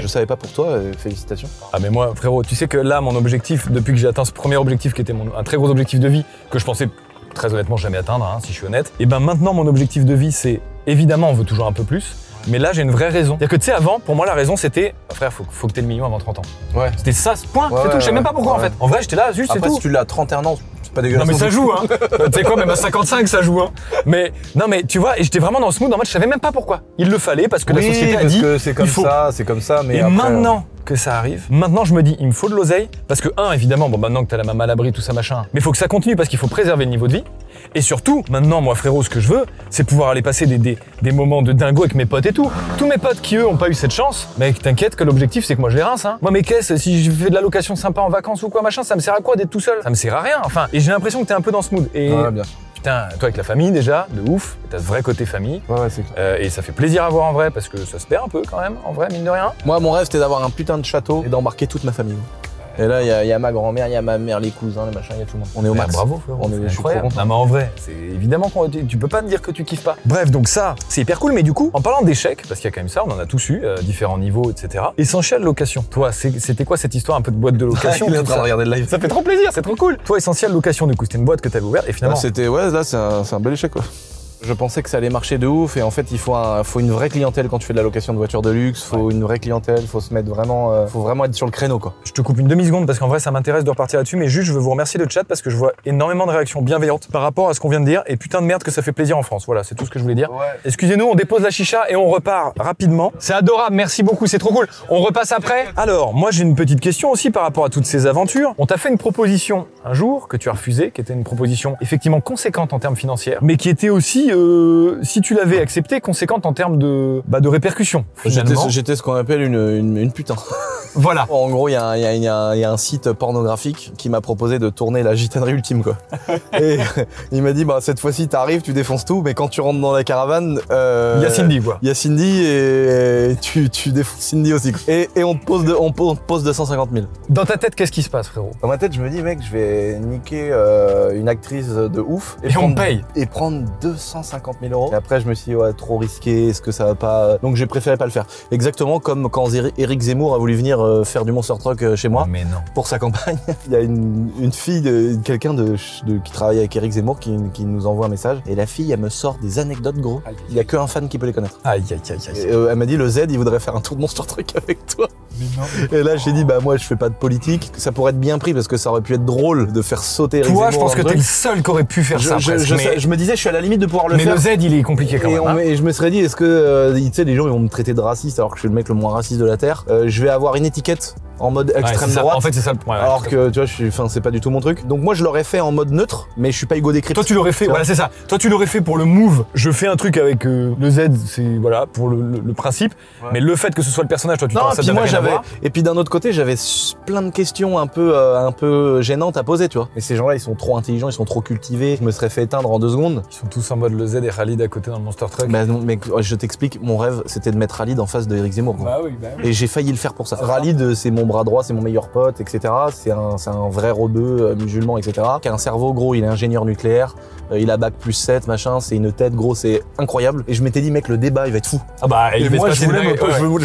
Je savais pas pour toi félicitations. Ah mais moi frérot tu sais que là mon objectif depuis que j'ai atteint ce premier objectif qui était un très gros objectif de vie que je pensais très honnêtement jamais atteindre hein, si je suis honnête. Et ben maintenant mon objectif de vie c'est évidemment on veut toujours un peu plus. Mais là, j'ai une vraie raison. C'est-à-dire que tu sais, avant, pour moi, la raison, c'était frère, faut que t'aies le million avant 30 ans. Ouais. C'était ça, point. C'est tout. Je sais même pas pourquoi en fait. En vrai, j'étais là, juste après, c'est tout. Si tu l'as à 31 ans, Pas dégueulasse. Non mais ça joue, hein. Tu sais quoi, même à 55 ça joue, hein. Mais non mais tu vois, et j'étais vraiment dans ce mood en mode je savais même pas pourquoi. Il le fallait parce que la société a dit. Que c'est comme il faut. ça, c'est comme ça. Mais Et après, maintenant que ça arrive, maintenant je me dis il me faut de l'oseille parce que évidemment, bon maintenant que t'as la maman à l'abri tout ça machin, mais il faut que ça continue parce qu'il faut préserver le niveau de vie. Et surtout, maintenant moi frérot, ce que je veux, c'est pouvoir aller passer des moments de dingo avec mes potes et tout. Tous mes potes qui eux ont pas eu cette chance, mec t'inquiète que l'objectif c'est que moi je les rince, hein. Moi mes caisses, si je fais de la location sympa en vacances ou quoi machin, ça me sert à quoi d'être tout seul? Ça me sert à rien. Enfin, et j'ai l'impression que t'es un peu dans ce mood. Et Ouais, bien. putain, toi avec la famille déjà, de ouf, t'as ce vrai côté famille. Ouais, c'est clair. Et ça fait plaisir à voir en vrai parce que ça se perd un peu quand même, en vrai, mine de rien. Moi, mon rêve, c'était d'avoir un putain de château et d'embarquer toute ma famille. Et là, il y a ma grand-mère, il y a ma mère, les cousins, les machins, il y a tout le monde. On est au max. Bravo frérot, On est, je suis trop incroyable. content. Non mais en vrai, c'est évidemment tu peux pas me dire que tu kiffes pas. Bref, donc ça, c'est hyper cool, mais du coup, en parlant d'échecs, parce qu'il y a quand même ça, on en a tous eu, différents niveaux, etc. Essentiel location. Toi, c'était quoi cette histoire un peu de boîte de location? Il est en train de regarder le live. Ça fait trop plaisir, c'est trop cool. Toi, Essentiel location, du coup, c'était une boîte que t'avais ouverte et finalement. C'était, ouais, là, c'est un bel échec, quoi. Je pensais que ça allait marcher de ouf et en fait il faut une vraie clientèle quand tu fais de la location de voitures de luxe, faut une vraie clientèle, faut se mettre vraiment, faut vraiment être sur le créneau quoi. Je te coupe une demi-seconde parce qu'en vrai ça m'intéresse de repartir là-dessus, mais juste je veux vous remercier le chat parce que je vois énormément de réactions bienveillantes par rapport à ce qu'on vient de dire et putain de merde que ça fait plaisir en France. Voilà, c'est tout ce que je voulais dire. Ouais. Excusez-nous, on dépose la chicha et on repart rapidement. C'est adorable, merci beaucoup, c'est trop cool. On repasse après. Alors, moi j'ai une petite question aussi par rapport à toutes ces aventures. On t'a fait une proposition un jour que tu as refusée, qui était une proposition effectivement conséquente en termes financiers, mais qui était aussi si tu l'avais accepté, conséquente en termes de répercussions. Finalement. J'étais ce qu'on appelle une putain. Voilà. En gros, il y a un site pornographique qui m'a proposé de tourner la gitanerie ultime, quoi. Et il m'a dit, bah, cette fois-ci, t'arrives, tu défonces tout, mais quand tu rentres dans la caravane, il y a Cindy, quoi. Il y a Cindy et tu défonces Cindy aussi, quoi. Et on te pose 250 000. Dans ta tête, qu'est-ce qui se passe, frérot? Dans ma tête, je me dis, mec, je vais niquer une actrice de ouf. Et on me paye. Et prendre 250 000 euros. Et après, je me suis dit, ouais, trop risqué, est-ce que ça va pas. Donc, j'ai préféré pas le faire. Exactement comme quand Éric Zemmour a voulu venir faire du Monster Truck chez moi. Mais non. Pour sa campagne. Il y a une fille, quelqu'un qui travaille avec Éric Zemmour qui nous envoie un message. Et la fille, elle me sort des anecdotes, gros. Il y a qu'un fan qui peut les connaître. Aïe, aïe, aïe, aïe. Et, elle m'a dit, le Z, il voudrait faire un tour de Monster Truck avec toi. Et là, j'ai dit, bah, moi, je fais pas de politique. Ça pourrait être bien pris parce que ça aurait pu être drôle de faire sauter Éric Zemmour. Toi, je pense que t'es le seul qui aurait pu faire ça. Je me disais, je suis à la limite de pouvoir le faire. Mais le Z, il est compliqué quand même. Et je me serais dit, est-ce que, tu sais, les gens, ils vont me traiter de raciste alors que je suis le mec le moins raciste de la Terre. Je vais avoir une étiquette en mode extrême droite. En fait, c'est ça le point. Ouais, alors que, tu vois, c'est pas du tout mon truc. Donc moi, je l'aurais fait en mode neutre, mais je suis pas Hugo Décrypte. Toi, tu l'aurais fait, voilà, c'est ça. Toi, tu l'aurais fait pour le move. Je fais un truc avec le Z, c'est, voilà, pour le principe. Ouais. Mais le fait que ce soit le personnage, toi, tu penses ça moi, j'avais. Et puis d'un autre côté, j'avais plein de questions un peu gênantes à poser, tu vois. Mais ces gens-là, ils sont trop intelligents, ils sont trop cultivés. Je me serais fait éteindre en 2 secondes. Ils sont tous en mode le Z et Khalid à côté dans le Monster Truck. Bah non, mais je t'explique, mon rêve, c'était de mettre Khalid en face de Éric Zemmour. Bah oui. Et j'ai failli le faire pour ça. Khalid, c'est mon bras droit, c'est mon meilleur pote, etc. C'est un vrai rebeu musulman, etc. Qui a un cerveau, gros, il est ingénieur nucléaire, il a bac +7, machin, c'est une tête, gros, c'est incroyable. Et je m'étais dit, mec, le débat, il va être fou. Ah bah, et moi, je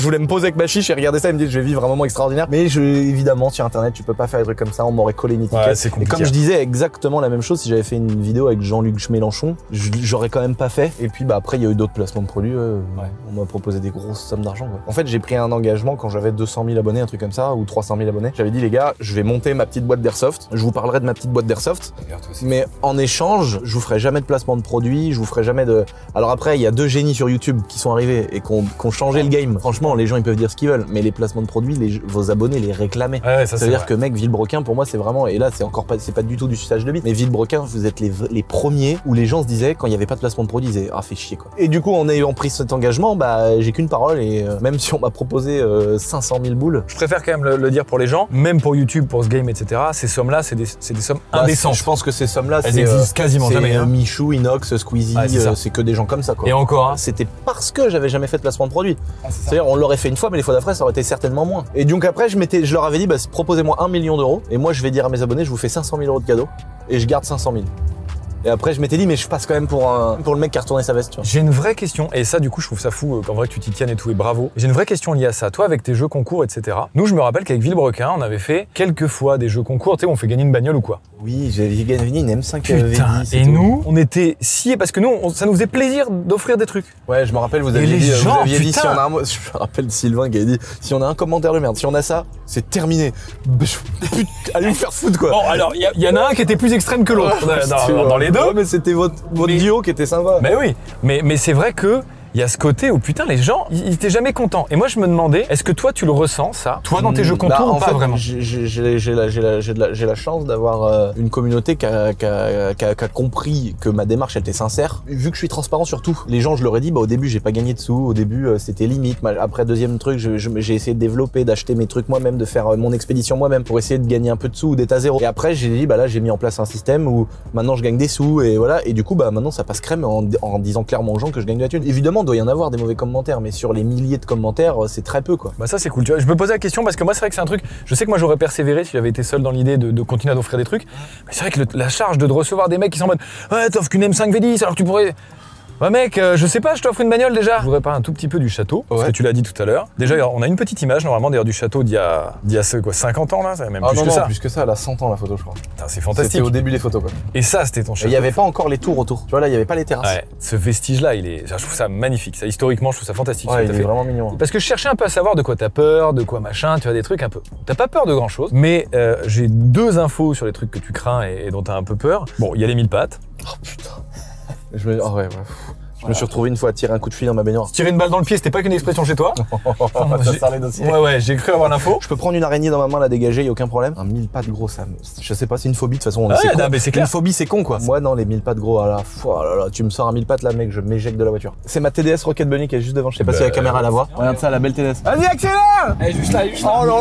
voulais me poser avec ma chiche et regarder ça et me dire, je vais vivre un moment extraordinaire. Mais évidemment, sur Internet, tu peux pas faire des trucs comme ça, on m'aurait collé une étiquette. Ouais, et comme je disais exactement la même chose, si j'avais fait une vidéo avec Jean-Luc Mélenchon, j'aurais quand même pas fait. Et puis, bah, après, il y a eu d'autres placements de produits, on m'a proposé des grosses sommes d'argent, quoi. En fait, j'ai pris un engagement quand j'avais 200 000 abonnés, un truc comme ça, ou 300 000 abonnés. J'avais dit, les gars, je vais monter ma petite boîte d'airsoft. Je vous parlerai de ma petite boîte d'airsoft. Mais en échange, je vous ferai jamais de placement de produits, je vous ferai jamais de. Alors après, il y a 2 génies sur YouTube qui sont arrivés et qui ont changé le game. Franchement, les gens, ils peuvent dire ce qu'ils veulent, mais les placements de produits, vos abonnés les réclamaient. Ouais, ça veut dire que, mec, Villebrequin, pour moi, c'est vraiment. Et là, c'est pas du tout du suçage de bite. Mais Villebrequin, vous êtes les premiers où les gens se disaient, quand il y avait pas de placement de produits, ils disaient, ah, fait chier, quoi. Et du coup, en ayant pris cet engagement, bah, j'ai qu'une parole et même si on m'a proposé 500 000 boules. Je préfère quand même le dire pour les gens, même pour YouTube, pour ce game, etc. Ces sommes-là, c'est des sommes indécentes. Je pense que ces sommes-là, elles existent quasiment jamais. Hein. Michou, Inox, Squeezie, c'est que des gens comme ça, quoi. Et encore, hein. C'était parce que j'avais jamais fait de placement de produit. C'est-à-dire, on l'aurait fait une fois, mais les fois d'après, ça aurait été certainement moins. Et donc après, je leur avais dit, bah, proposez-moi 1 million d'euros, et moi, je vais dire à mes abonnés, je vous fais 500 000 euros de cadeau, et je garde 500 000. Et après, je m'étais dit, mais je passe quand même pour le mec qui a retourné sa veste, tu vois. J'ai une vraie question, et ça, du coup, je trouve ça fou, qu'en vrai, tu t'y tiennes et tout, et bravo. J'ai une vraie question liée à ça. Toi, avec tes jeux concours, etc. Nous, je me rappelle qu'avec Villebrequin, on avait fait quelques fois des jeux concours, tu sais, on fait gagner une bagnole ou quoi. Oui, j'avais gagné une M5 Putain, VD, et nous, on était sciés parce que nous, ça nous faisait plaisir d'offrir des trucs. Ouais, je me rappelle, vous Et aviez les dit, gens, vous aviez dit putain. si on a un mot. Je me rappelle Sylvain qui avait dit si on a un commentaire de merde, si on a ça, c'est terminé. Putain, allez vous faire foutre quoi. Bon, alors, il y en a un qui était plus extrême que l'autre dans les deux. Ouais, mais c'était votre duo qui était sympa. Mais oui, mais c'est vrai que il y a ce côté où putain les gens, ils étaient jamais contents. Et moi je me demandais, est-ce que toi tu le ressens ça? Toi dans tes jeux contours ou en pas fait, vraiment? J'ai la chance d'avoir une communauté qui a compris que ma démarche elle était sincère. Vu que je suis transparent sur tout, les gens je leur ai dit au début j'ai pas gagné de sous, au début c'était limite. Après deuxième truc, j'ai essayé de développer, d'acheter mes trucs moi-même, de faire mon expédition moi-même pour essayer de gagner un peu de sous ou d'être à zéro. Et après j'ai dit là j'ai mis en place un système où maintenant je gagne des sous et voilà. Et du coup maintenant ça passe crème en disant clairement aux gens que je gagne de la thune. Évidemment il doit y en avoir des mauvais commentaires, mais sur les milliers de commentaires, c'est très peu quoi. Bah ça c'est cool, tu vois. Je me posais la question parce que moi c'est vrai que c'est un truc, je sais que moi j'aurais persévéré si j'avais été seul dans l'idée de continuer à offrir des trucs, mais c'est vrai que la charge de recevoir des mecs qui sont en mode ouais t'offres qu'une M5 V10 alors que tu pourrais... Ouais mec, je sais pas, je t'offre une bagnole déjà. Je voudrais parler un tout petit peu du château, parce que tu l'as dit tout à l'heure. Déjà on a une petite image normalement d'ailleurs du château d'il y a 50 ans là, ça même plus que ça. Plus que ça, elle a 100 ans la photo je crois. Putain, c'est fantastique. C'était au début des photos quoi. Et ça c'était ton château. Et il y avait pas encore les tours autour. Tu vois là, il y avait pas les terrasses. Ouais, ce vestige là, je trouve ça magnifique. Ça historiquement, je trouve ça fantastique. Ouais, il est vraiment mignon. Parce que je cherchais un peu à savoir de quoi t'as peur, de quoi machin, tu vois des trucs un peu. T'as pas peur de grand chose, mais j'ai 2 infos sur les trucs que tu crains et dont t'as un peu peur. Bon, il y a les 1000 pattes. Oh putain. Je me suis retrouvé une fois à tirer un coup de fil dans ma baignoire. Tirer une balle dans le pied, c'était pas qu'une expression chez toi. Ça sert les dossiers. Ouais, j'ai cru avoir l'info. Je peux prendre une araignée dans ma main, la dégager, y a aucun problème. Un 1000 pattes gros, je sais pas, c'est une phobie de toute façon. Ouais, c'est con. non, mais c'est clair. Une phobie, c'est con quoi. Moi, non, les 1000 pattes gros, tu me sors un 1000 pattes là, mec, je m'éjecte de la voiture. C'est ma TDS Rocket Bunny qui est juste devant. Je sais pas si la caméra la voit. Regarde ça, la belle TDS. Vas-y, accélère! Elle est juste là. Oh là!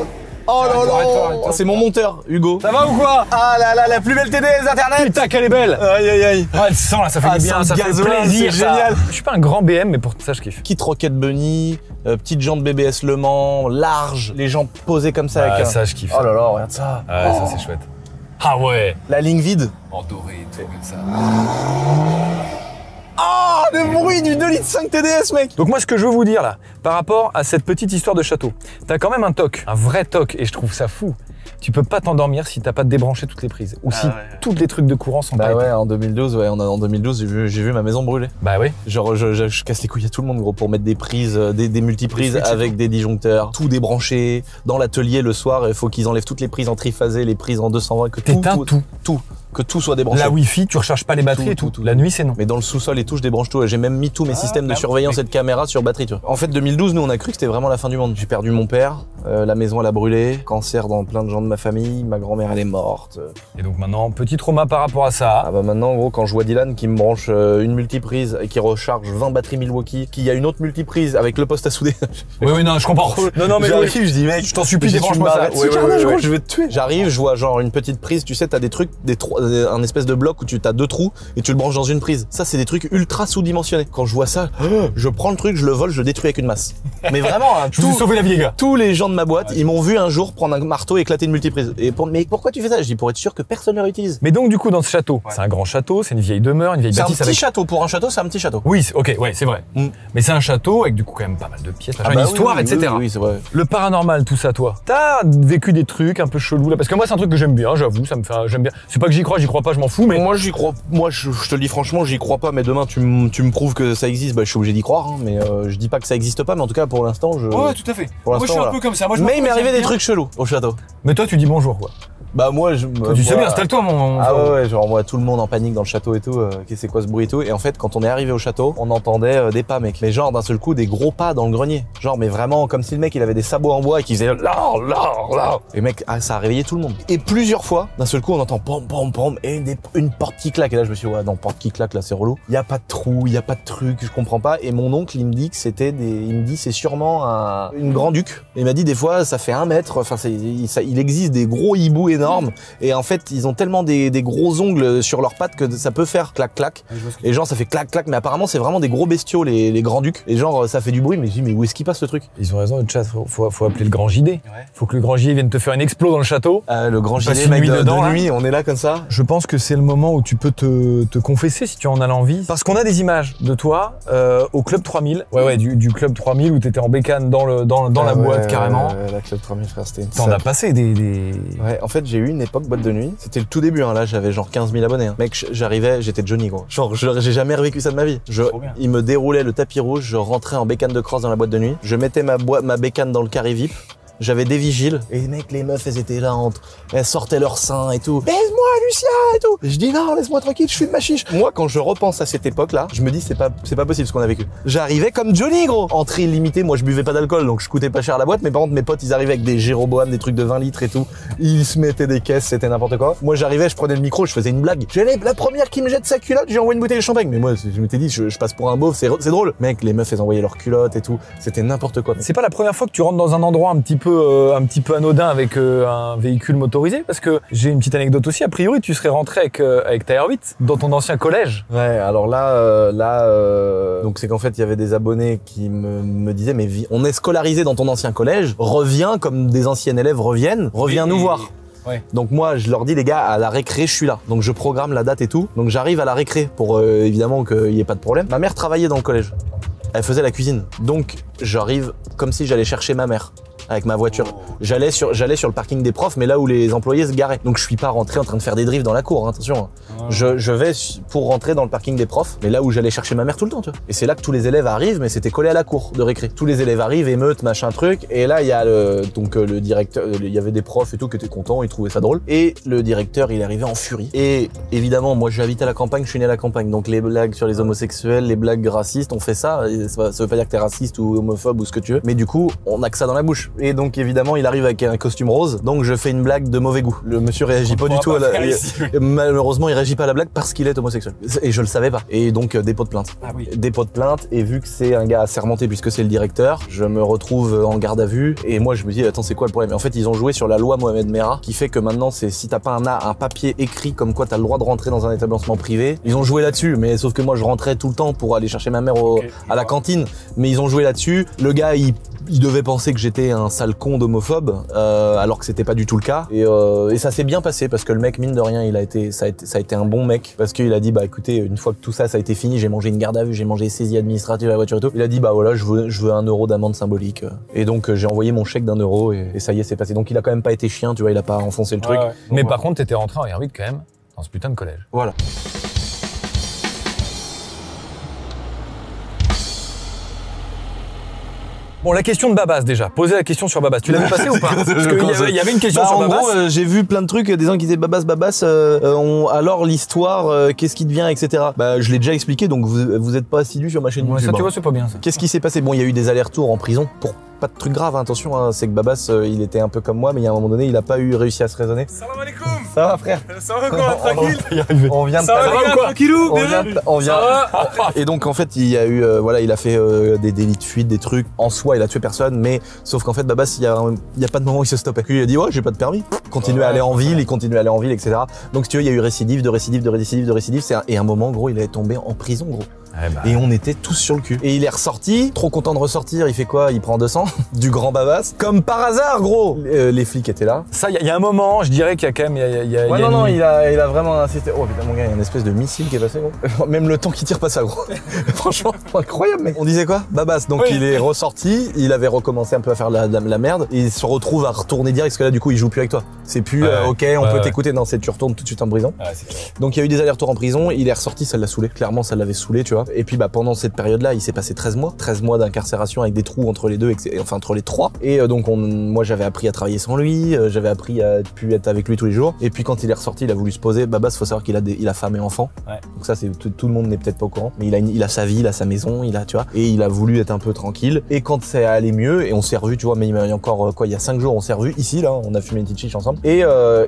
Oh là là! C'est mon monteur, Hugo. Ça va ou quoi? Ah là là, la plus belle TDS d'internet! Putain, qu'elle est belle! Aïe aïe aïe! Ah, elle sent là, ça fait du bien, ça fait gasoil, plaisir. c'est génial! Je suis pas un grand BM, mais pour ça, je kiffe. Kit Rocket Bunny, petite jante BBS Le Mans, large, les gens posés comme ça avec un... ça, je kiffe. Oh là là, regarde ça! Ouais, ça, c'est chouette. Ah ouais! La ligne vide. En doré, tout comme ça. Oh, le bruit du 2,5 litres TDS, mec! Donc moi, ce que je veux vous dire là, par rapport à cette petite histoire de château, t'as quand même un toc, un vrai toc, et je trouve ça fou. Tu peux pas t'endormir si t'as pas débranché toutes les prises, ou si tous les trucs de courant sont pas Bah éteints. ouais, en 2012, en 2012, j'ai vu ma maison brûler. Bah oui. Genre, je casse les couilles à tout le monde, gros, pour mettre des prises, des multiprises avec des disjoncteurs, tout débranché. Dans l'atelier, le soir, il faut qu'ils enlèvent toutes les prises en triphasé, les prises en 220, que T'éteins tout. Que tout soit débranché. La Wi-Fi, tu recharges pas les batteries et tout. La nuit, c'est non. Mais dans le sous-sol et tout, je débranche tout. J'ai même mis tous mes systèmes de surveillance et de caméra sur batterie, tu vois. En fait, 2012, nous, on a cru que c'était vraiment la fin du monde. J'ai perdu mon père, la maison, elle a brûlé, cancer dans plein de gens de ma famille, ma grand-mère, elle est morte. Et donc maintenant, petit trauma par rapport à ça. Ah bah maintenant, en gros, quand je vois Dylan qui me branche une multiprise et qui recharge 20 batteries Milwaukee, qu'il y a une autre multiprise avec le poste à souder. Oui, non, je comprends. Non, mais j'arrive, je dis, mec, je t'en supplie, débranche-moi ça. Ouais, je vais te tuer. J'arrive, je vois genre une petite prise, tu sais, t'as des trucs, un espèce de bloc où tu as 2 trous et tu le branches dans une prise. Ça, c'est des trucs ultra sous-dimensionnés. Quand je vois ça, je prends le truc, je le vole, je le détruis avec une masse. Mais vraiment, hein, je vous ai sauvé la vie, les gars. Tous les gens de ma boîte, ils m'ont vu un jour prendre un marteau et éclater une multiprise. Mais pourquoi tu fais ça? Je dis pour être sûr que personne ne le réutilise. Mais donc, du coup, dans ce château, c'est un grand château, c'est une vieille demeure, une vieille bâtisse. C'est un petit château. Pour un château, c'est un petit château. Oui, ok, ouais, c'est vrai. Mais c'est un château avec du coup quand même pas mal de pièces, une histoire, etc. Oui, c'est vrai. Le paranormal, tout ça, toi. T'as vécu des trucs un peu chelous là, parce que moi, c'est un truc que j'aime bien, j'avoue, ça me fait, j'aime bien. C'est pas que j'y crois pas, je m'en fous, mais moi, j'y crois. Moi, je te le dis franchement, j'y crois pas. Mais demain, tu me prouves que ça existe. Bah, je suis obligé d'y croire. Hein, mais je dis pas que ça existe pas. Mais en tout cas, pour l'instant, Ouais, tout à fait. Moi, je suis un peu comme ça. Mais il m'est arrivé des trucs chelous au château. Mais toi, tu dis bonjour, quoi. Bah moi, tu sais bien, installe-toi, mon. Ah ouais, genre moi, tout le monde en panique dans le château et tout. C'est quoi ce bruit et tout. Et en fait, quand on est arrivé au château, on entendait des pas, mec. Mais genre d'un seul coup, des gros pas dans le grenier. Genre, mais vraiment comme si le mec il avait des sabots en bois et qu'il faisait là. Et mec, ça a réveillé tout le monde. Et plusieurs fois, d'un seul coup, on entend pom pom pom et une porte qui claque. Et là, je me suis dit, ouais, non, porte qui claque, là, c'est relou. Il y a pas de trou, il y a pas de truc, je comprends pas. Et mon oncle, il me dit que c'est sûrement une grand-duc. Il m'a dit des fois, ça fait 1 mètre. Enfin, il existe des gros hiboux énormes. Et en fait, ils ont tellement des gros ongles sur leurs pattes que ça peut faire clac clac. Et genre, ça fait clac clac. Mais apparemment, c'est vraiment des gros bestiaux, les grands-ducs. Et genre, ça fait du bruit. Mais je dis, mais où est-ce qu'il passe le truc? Ils ont raison, le chat. Faut appeler le grand JD. Faut que le grand JD vienne te faire une explo dans le château. Le grand JD, mec, de nuit, on est là comme ça. Je pense que c'est le moment où tu peux te confesser si tu en as l'envie. Parce qu'on a des images de toi au Club 3000. Ouais, du Club 3000 où t'étais en bécane dans la boîte carrément. La Club 3000, frère, c'était une T'en as passé des... Ouais, en fait, j'ai eu une époque boîte de nuit. C'était le tout début, hein. Là, j'avais genre 15 000 abonnés. Hein. Mec, j'arrivais, j'étais Johnny, gros. Genre, j'ai jamais revécu ça de ma vie. Il me déroulait le tapis rouge, je rentrais en bécane de crosse dans la boîte de nuit. Je mettais ma bécane dans le carré VIP. J'avais des vigiles. Et mec, les meufs, elles étaient là, elles sortaient leur sein et tout. Baise-moi, Lucien, et tout. Et je dis non, laisse-moi tranquille, je fume ma chiche. Moi, quand je repense à cette époque-là, je me dis c'est pas possible ce qu'on a vécu. J'arrivais comme Johnny, gros. Entrée illimitée, moi je buvais pas d'alcool, donc je coûtais pas cher à la boîte. Mais par contre, mes potes, ils arrivaient avec des Jéroboam, des trucs de 20 litres et tout. Ils se mettaient des caisses, c'était n'importe quoi. Moi, j'arrivais, je prenais le micro, je faisais une blague. J'allais, la première qui me jette sa culotte, j'ai envoyé une bouteille de champagne. Mais moi, je m'étais dit, je passe pour un beauf, c'est drôle. Mec, les meufs, elles envoyaient leurs culottes et tout. C'était n'importe quoi. C'est pas la première fois que tu rentres dans un endroit un petit peu anodin avec un véhicule motorisé, parce que j'ai une petite anecdote aussi. A priori, tu serais rentré avec ta R8 dans ton ancien collège. Ouais, alors donc c'est qu'en fait il y avait des abonnés qui me disaient mais on est scolarisé dans ton ancien collège, reviens comme des anciens élèves reviennent, reviens nous voir. Ouais. Donc moi je leur dis les gars, à la récré je suis là, donc je programme la date et tout, donc j'arrive à la récré pour évidemment qu'il y ait pas de problème. Ma mère travaillait dans le collège, elle faisait la cuisine, donc j'arrive comme si j'allais chercher ma mère. Avec ma voiture. J'allais sur le parking des profs, mais là où les employés se garaient. Donc je suis pas rentré en train de faire des drifts dans la cour, hein, attention. Je vais pour rentrer dans le parking des profs, mais là où j'allais chercher ma mère tout le temps, tu vois. Et c'est là que tous les élèves arrivent, mais c'était collé à la cour de récré. Tous les élèves arrivent, émeute, machin truc. Et là il y a le directeur, il y avait des profs et tout qui étaient contents, ils trouvaient ça drôle. Et le directeur, il est arrivé en furie. Et évidemment, moi j'habite à la campagne, je suis né à la campagne. Donc les blagues sur les homosexuels, les blagues racistes, on fait ça. Ça veut pas dire que t'es raciste ou homophobe ou ce que tu veux. Mais du coup, on a que ça dans la bouche. Et donc évidemment il arrive avec un costume rose, donc je fais une blague de mauvais goût. Le monsieur réagit pas du tout malheureusement il réagit pas à la blague parce qu'il est homosexuel. Et je le savais pas. Et donc dépôt de plainte. Ah oui. Dépôt de plainte, et vu que c'est un gars assermenté puisque c'est le directeur, je me retrouve en garde à vue et moi je me dis attends c'est quoi le problème? Et en fait ils ont joué sur la loi Mohamed Merah qui fait que maintenant c'est si t'as pas un papier écrit comme quoi t'as le droit de rentrer dans un établissement privé. Ils ont joué là-dessus, mais sauf que moi je rentrais tout le temps pour aller chercher ma mère à la cantine, mais ils ont joué là-dessus. Le gars il devait penser que j'étais un sale con d'homophobe, alors que c'était pas du tout le cas. Et ça s'est bien passé parce que le mec, mine de rien, ça a été un bon mec parce qu'il a dit bah écoutez, une fois que tout ça a été fini, j'ai mangé une garde à vue, j'ai mangé saisie administrative à la voiture et tout. Il a dit bah voilà, je veux 1 euro d'amende symbolique. Et donc j'ai envoyé mon chèque d'1 euro et ça y est, c'est passé. Donc il a quand même pas été chien, tu vois, il a pas enfoncé le truc. Ouais. Mais par contre, t'étais rentré en R8 quand même dans ce putain de collège. Voilà. Bon, la question de Babas déjà. Posez la question sur Babas. Tu l'avais passé ou pas? Parce qu'il y avait une question sur Babas. En gros, j'ai vu plein de trucs, des gens qui disaient Babas, alors l'histoire, qu'est-ce qui devient, etc. Bah, je l'ai déjà expliqué, donc vous êtes pas assidus sur ma chaîne YouTube. Ça, tu vois, c'est pas bien ça. Qu'est-ce qui s'est passé? Bon, il y a eu des allers-retours en prison pour pas de trucs graves, hein, attention, hein, c'est que Babas, il était un peu comme moi, mais il y a un moment donné, il a pas réussi à se raisonner. Salam alaikum. Ça va, frère? Ça va quoi, tranquille? On vient de ça va quoi, tranquillou? On vient. Et donc en fait, il y a eu, voilà, il a fait des délits de fuite, des trucs. En soi, il a tué personne, mais sauf qu'en fait, Babas, il y a pas de moment où il se stoppait. Puis il a dit ouais, j'ai pas de permis. Continue à aller en ville, il continue à aller en ville, etc. Donc si tu veux, il y a eu récidive, de récidive. Et un moment, gros, il est tombé en prison, gros. Et on était tous sur le cul. Et il est ressorti, trop content de ressortir, il fait quoi? Il prend 200 du grand Babas. Comme par hasard, gros. Les flics étaient là. Ça, il y a un moment, je dirais qu'il y a quand même... il a vraiment insisté. Oh putain mon gars, il y a une espèce de missile qui est passé, gros. Même le temps qu'il tire pas ça, gros. Franchement, incroyable, mec. On disait quoi? Babas. Donc il est ressorti, il avait recommencé un peu à faire la merde. Et il se retrouve à retourner direct, parce que là, du coup, il joue plus avec toi. C'est plus, ok, on peut t'écouter. Non, tu retournes tout de suite en prison. Donc il y a eu des allers-retours en prison, il est ressorti, ça l'a saoulé. Clairement, ça l'avait saoulé, tu vois. Et puis bah pendant cette période-là, il s'est passé 13 mois d'incarcération avec des trous entre les deux, enfin entre les trois. Et donc moi j'avais appris à travailler sans lui, j'avais appris à pu être avec lui tous les jours. Et puis quand il est ressorti, il a voulu se poser. Babas, faut savoir qu'il a femme et enfant. Ouais. Donc ça c'est tout le monde n'est peut-être pas au courant, mais il a sa vie, il a sa maison, tu vois. Et il a voulu être un peu tranquille. Et quand ça allait mieux, et on s'est revus, tu vois, mais il y a encore il y a 5 jours, on s'est revus ici là, on a fumé une petite chiche ensemble. Et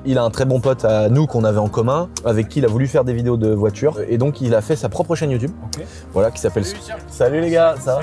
il a un très bon pote à nous qu'on avait en commun, avec qui il a voulu faire des vidéos de voiture. Et donc il a fait sa propre chaîne YouTube. Okay. Voilà, qui s'appelle. Salut les gars, ça va?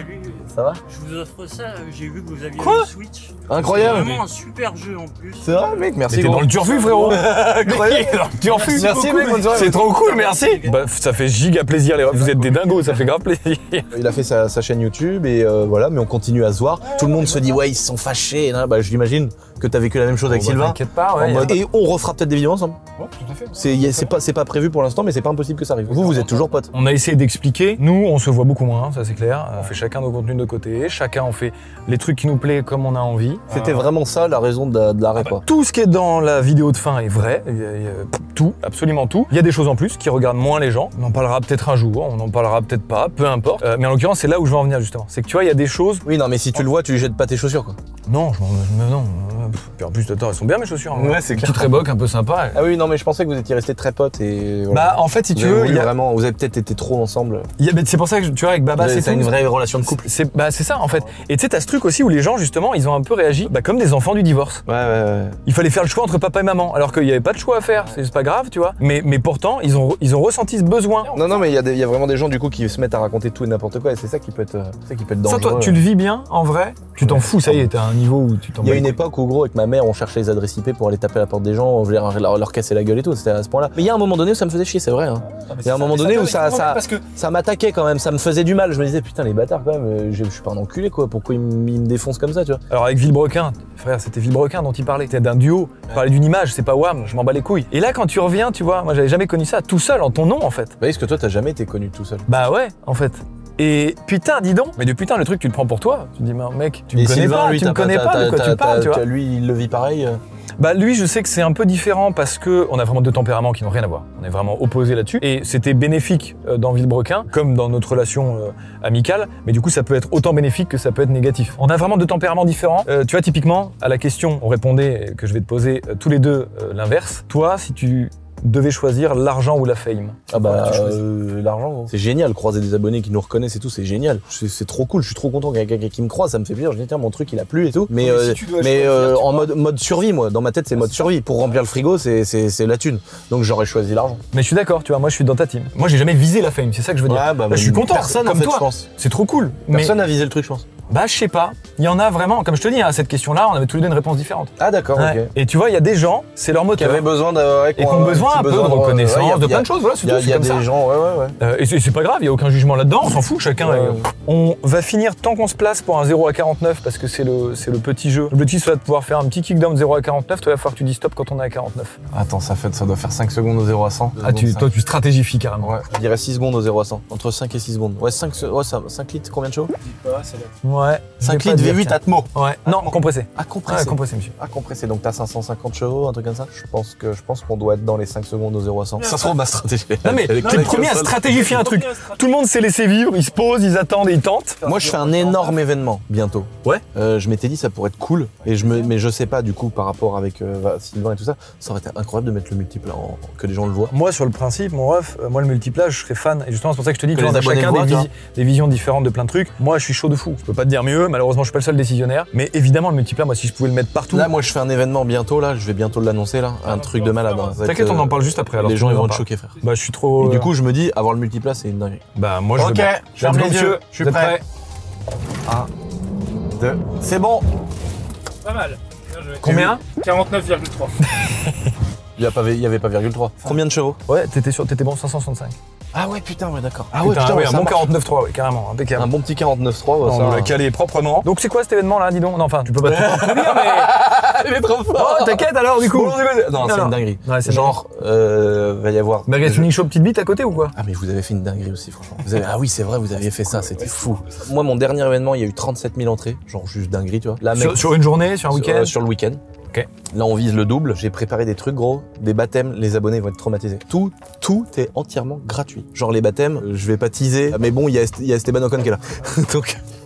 Ça va? Je vous offre ça, j'ai vu que vous aviez une Switch. Incroyable! C'est vraiment un super jeu en plus. C'est vrai mec, merci. Mais t'es dans le turfu frérot! Incroyable! Dans le turfu! Merci mec, bonne soirée. C'est trop cool, merci! Bah, ça fait giga plaisir, vous êtes des dingos, ça fait grave plaisir. Il a fait sa chaîne YouTube et voilà, mais on continue à se voir. Tout le monde se dit ouais, ils se sont fâchés. Bah, je l'imagine que t'as vécu la même chose avec Sylvain. T'inquiète pas, ouais. Et on refera peut-être des vidéos ensemble. Ouais, tout à fait. C'est pas prévu pour l'instant, mais c'est pas impossible que ça arrive. Vous êtes toujours potes. On a essayé d'expliquer. Nous, on se voit beaucoup moins, ça c'est clair. On fait chacun nos contenus de de côté, chacun on fait les trucs qui nous plaisent comme on a envie. C'était vraiment ça la raison de l'arrêt, quoi. Tout ce qui est dans la vidéo de fin est vrai, il y a tout, absolument tout. Il y a des choses en plus qui regardent moins les gens. On en parlera peut-être un jour, on en parlera peut-être pas, peu importe. Mais en l'occurrence, c'est là où je veux en venir justement. C'est que tu vois, il y a des choses. Oui, non, mais si tu le vois, tu lui jettes pas tes chaussures, quoi. Non, non. Puis en plus, attends, elles sont bien mes chaussures. Hein. Ouais, c'est clair. Petite réboque, un peu sympa. Ah oui, non, mais je pensais que vous étiez restés très potes et. Voilà. Bah, en fait, si tu Vous avez veux, voulu il y a... vraiment, vous avez peut-être été trop ensemble. Mais c'est pour ça que tu vois, avec Baba, c'est une vraie relation de couple. C'est ça en fait. Et tu sais, t'as ce truc aussi où les gens justement, ils ont un peu réagi comme des enfants du divorce. Ouais. Il fallait faire le choix entre papa et maman, alors qu'il n'y avait pas de choix à faire. C'est pas grave, tu vois. Mais pourtant, ils ont ressenti ce besoin. Non, mais il y a vraiment des gens du coup qui se mettent à raconter tout et n'importe quoi et c'est ça qui peut être dangereux. Ça, toi, tu le vis bien en vrai. Tu t'en fous, ça y est, t'as un niveau où tu t'en. Il y a une époque où gros avec ma mère, on cherchait les adresses IP pour aller taper à la porte des gens, leur casser la gueule et tout. C'était à ce point-là. Mais il y a un moment donné où ça me faisait chier, c'est vrai. Hein. Il y a un moment donné où ça m'attaquait quand même, ça me faisait du mal. Je me disais putain les bâtards quand même, je suis pas un enculé quoi. Pourquoi ils me défoncent comme ça, tu vois. Alors avec Villebrequin, frère, c'était Villebrequin dont il parlait. C'était d'un duo. Il parlait d'une image, c'est pas Wham, je m'en bats les couilles. Et là quand tu reviens, tu vois, moi j'avais jamais connu ça tout seul en ton nom en fait. Bah est-ce que toi t'as jamais été connu tout seul? Bah ouais, en fait. Et putain, dis donc, mais de putain, le truc, tu le prends pour toi. Tu te dis, mais mec, tu me connais Sylvain, pas, lui, tu me connais pas, de quoi tu parles, tu vois. Lui, il le vit pareil. Bah lui, je sais que c'est un peu différent parce que on a vraiment deux tempéraments qui n'ont rien à voir. On est vraiment opposés là-dessus. Et c'était bénéfique dans Villebrequin, comme dans notre relation amicale. Mais du coup, ça peut être autant bénéfique que ça peut être négatif. On a vraiment deux tempéraments différents. Tu vois, typiquement, à la question, on répondait, que je vais te poser tous les deux l'inverse. Toi, si tu devais choisir l'argent ou la fame? Ah bah l'argent, c'est génial, croiser des abonnés qui nous reconnaissent et tout, c'est génial. C'est trop cool, je suis trop content qu'il y ait quelqu'un qui me croise, ça me fait plaisir. Je dis tiens mon truc il a plu et tout. Mais en mode survie, moi, dans ma tête c'est mode survie. Pour remplir le frigo c'est la thune. Donc j'aurais choisi l'argent. Mais je suis d'accord, tu vois, moi je suis dans ta team. Moi j'ai jamais visé la fame, c'est ça que je veux dire. Ouais, bah, là, je suis content. Personne comme en fait, toi. je pense. C'est trop cool. Personne n'a visé le truc, je pense. Bah je sais pas, il y en a vraiment, comme je te dis, à cette question-là, on avait tous les deux une réponse différente. Ah d'accord, ouais. ok. Et tu vois, il y a des gens, c'est leur moteur. Qui avaient besoin et qui ont besoin un peu de reconnaissance, de plein de choses, voilà, c'est tout. Il y a des gens, ouais. Et c'est pas grave, il y a aucun jugement là-dedans, on s'en fout, chacun. On va finir tant qu'on se place pour un 0 à 49 parce que c'est le petit jeu. L'objectif soit de pouvoir faire un petit kickdown 0 à 49, toi il va falloir que tu dis stop quand on est à 49. Attends, ça doit faire 5 secondes au 0 à 100. Ah toi tu stratégifies carrément. Ouais, je dirais 6 secondes au 0 à 100. Entre 5 et 6 secondes. Ouais, 5 litres, combien de chaud? Ouais. 5 litres V8 Atmo. Ouais. Non, compressé. Ah, compressé. Ouais, compressé, monsieur. Ah, compressé. Donc t'as 550 chevaux, un truc comme ça. Je pense qu'on doit être dans les 5 secondes au 0 à 100. Ça se trouve ma stratégie. Non mais t'es le premier à stratégifier un truc. Tout le monde s'est laissé vivre, ils se posent, ils attendent et ils tentent. Moi je fais un énorme événement bientôt. Ouais. Je m'étais dit ça pourrait être cool. Mais je sais pas du coup par rapport avec Sylvain et tout ça, ça aurait été incroyable de mettre le multiple que les gens le voient. Moi sur le principe, mon ref, moi le multiplage, je serais fan. Et justement c'est pour ça que je te dis que on a chacun des visions différentes de plein de trucs. Moi je suis chaud de fou. Je peux pas te dire mieux, malheureusement je suis pas le seul décisionnaire. Mais évidemment le multiplage, moi si je pouvais le mettre partout. Là moi je fais un événement bientôt là, je vais bientôt l'annoncer là, un truc de malade. T'inquiète, on en parle juste après. Alors les gens ils vont être choqués frère. Bah je suis trop. Et du coup je me dis avoir le multiplage c'est une dinguerie. Bah moi je. Ok, je ferme les yeux, je suis prêt. 1, 2, c'est bon. Pas mal. Bien joué. Combien? 49,3. Il y avait pas virgule 3. Combien de chevaux? Ouais, t'étais bon 565. Ah ouais putain ouais d'accord. Ah ouais putain, un bon 49.3 ouais carrément, impeccable. Un bon petit 49.3 on l'a calé proprement. Donc c'est quoi cet événement là, dis donc? Non enfin tu peux pas tout dire mais. Il est trop fort. Oh t'inquiète alors du coup. Non c'est une dinguerie. Ouais, c'est genre va y avoir. Burger Tuning Show petite bite à côté ou quoi? Ah mais vous avez fait une dinguerie aussi franchement. Ah oui c'est vrai vous aviez fait ça, c'était fou. Moi mon dernier événement il y a eu 37 000 entrées, genre juste dinguerie tu vois. Là, mec, sur une journée, sur un week-end? Sur le week-end. Okay. Là, on vise le double. J'ai préparé des trucs gros, des baptêmes. Les abonnés vont être traumatisés. Tout est entièrement gratuit. Genre les baptêmes, je vais pas teaser. Mais bon, il y a Esteban Ocon qui est là.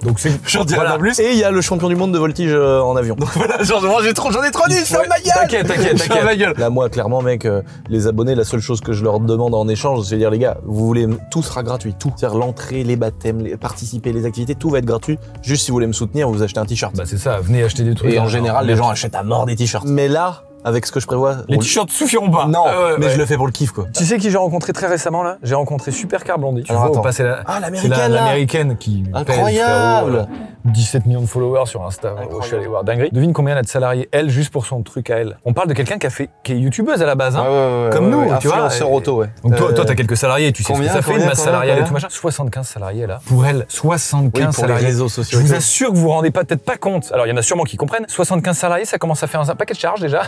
Donc c'est. J'en dirai pas plus. Et il y a le champion du monde de voltige en avion. Donc voilà, j'en ai trop dit. Ferme ma gueule. T'inquiète. Là, moi, clairement, mec, les abonnés, la seule chose que je leur demande en échange, c'est de dire les gars, vous voulez, tout sera gratuit, tout. C'est-à-dire l'entrée, les baptêmes, participer, les activités, tout va être gratuit. Juste si vous voulez me soutenir, vous achetez un t-shirt. Bah c'est ça. Venez acheter des trucs. Et en général, les gens achètent à mort des t-shirts. Mais là, avec ce que je prévois, les t-shirts suffiront pas. Non, mais je le fais pour le kiff quoi. Tu sais qui j'ai rencontré très récemment là? J'ai rencontré Supercar Blondie. Tu vois, attends. passer l'américaine là. L'américaine qui incroyable. 17 millions de followers sur Insta. Je suis allé voir, dinguerie. Devine combien elle a de salariés, elle, juste pour son truc à elle. On parle de quelqu'un qui est youtubeuse à la base, hein. Comme nous, tu vois. Influenceur auto, ouais. Donc toi, t'as quelques salariés, tu sais ce que ça fait, une masse salariale et tout machin. 75 salariés, là. Pour elle, 75 pour salariés. les réseaux sociaux. Je vous assure que vous vous rendez peut-être pas compte. Alors, il y en a sûrement qui comprennent. 75 salariés, ça commence à faire un paquet de charges, déjà.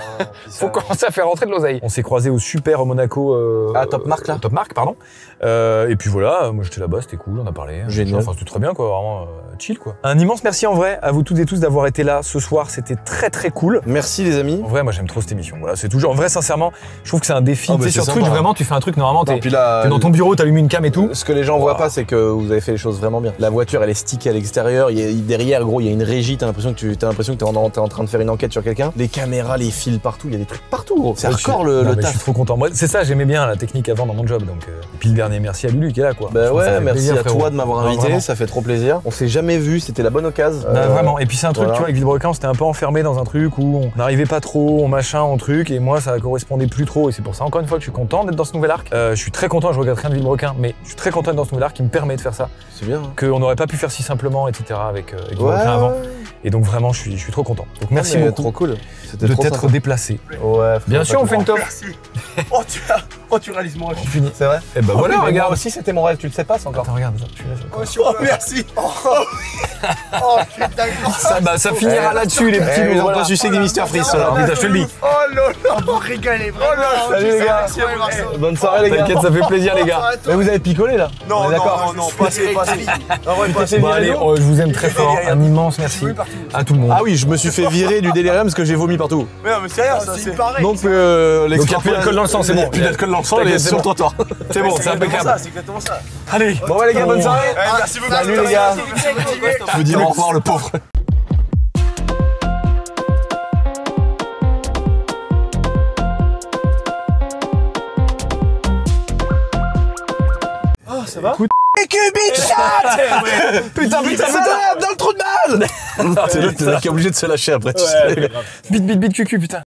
Faut commencer à faire rentrer de l'oseille. On s'est croisés au Super au Monaco. À Top Mark, là. Top Mark, pardon. Et puis voilà, moi j'étais là-bas, c'était cool, on a parlé. Génial. Enfin, c'était très bien, quoi, vraiment chill, quoi. Un immense merci en vrai à vous toutes et tous d'avoir été là ce soir, c'était très très cool. Merci les amis. En vrai, moi j'aime trop cette émission. Voilà, c'est toujours, en vrai, sincèrement, je trouve que c'est un défi. Oh, bah, tu sais, c'est sur Twitch, sympa. vraiment, tu fais un truc, normalement, t'es Puis là, dans ton bureau, t'allumes une cam et tout. Ce que les gens voient pas, c'est que vous avez fait les choses vraiment bien. La voiture, elle est stickée à l'extérieur. Derrière, gros, il y a une régie. T'as l'impression que t'es en train de faire une enquête sur quelqu'un. Les caméras, les fils partout. Il y a des trucs partout, gros. C'est hardcore le Je taf. suis trop content. Moi, c'est ça, j'aimais bien la technique avant dans mon job. Donc, et puis le dernier, merci à Lulu qui est là, quoi. Bah Franchement, ça ouais, fait merci plaisir, à frérot. toi de m'avoir Non, invité. vraiment. Ça fait trop plaisir. On s'est jamais vu. C'était la bonne occasion. Bah, vraiment. Et puis c'est un truc, voilà. tu vois, avec Villebrequin, on s'était un peu enfermé dans un truc où on n'arrivait pas trop, on machin, on truc, et moi ça correspondait plus trop. Et c'est pour ça, encore une fois, que je suis content d'être dans ce nouvel arc. Je suis très content, je regrette rien de Villebrequin, mais je suis très content d'être dans ce nouvel arc qui me permet de faire ça. C'est bien. Hein. Qu'on n'aurait pas pu faire si simplement, etc. avec Villebrequin avant. Et donc vraiment, je suis trop content. Donc merci mais beaucoup trop cool. C'était de trop t'être sympa. déplacé. Ouais. Bien sûr, on fait une top. Merci. Tu réalises mon rêve. On finit. C'est vrai. Et bah voilà, Moi regarde. aussi, c'était mon rêve. Tu le sais pas, c'est encore. Attends, regarde, je suis là. Oh, merci. Oh, putain. Ça finira là-dessus, les petits. Ils ont voilà. pas sucé des Mister Freeze, ceux-là. Putain, je te le dis. Oh là là, on va régaler vraiment. Salut les gars. Merci à vous, Marceau. Bonne soirée les gars. T'inquiète, ça fait plaisir, les gars. Mais vous avez picolé là. Non, On est d'accord. non, passez. Ah ouais, passez Bon, allez, je vous aime très fort. Un immense merci à tout le monde. Ah oui, je me suis fait virer du délirium parce que j'ai vomi partout. Mais non, mais c'est rien, ça, c'est pareil. Donc, Donc il n'y a plus d'alcool dans le sang, c'est bon. Plus d'alcool dans le sang, T'inquiète, et c'est sur le bon. trottoir. C'est bon, c'est impeccable. C'est exactement ça. Allez, Bon, ouais, les gars, bonne soirée. Merci beaucoup. Salut les gars. Je vous dis au revoir, le pauvre. Oh, ça va? Putain, dans le trou de balle. C'est le mec qui est obligé de se lâcher après. bite, cucu, putain.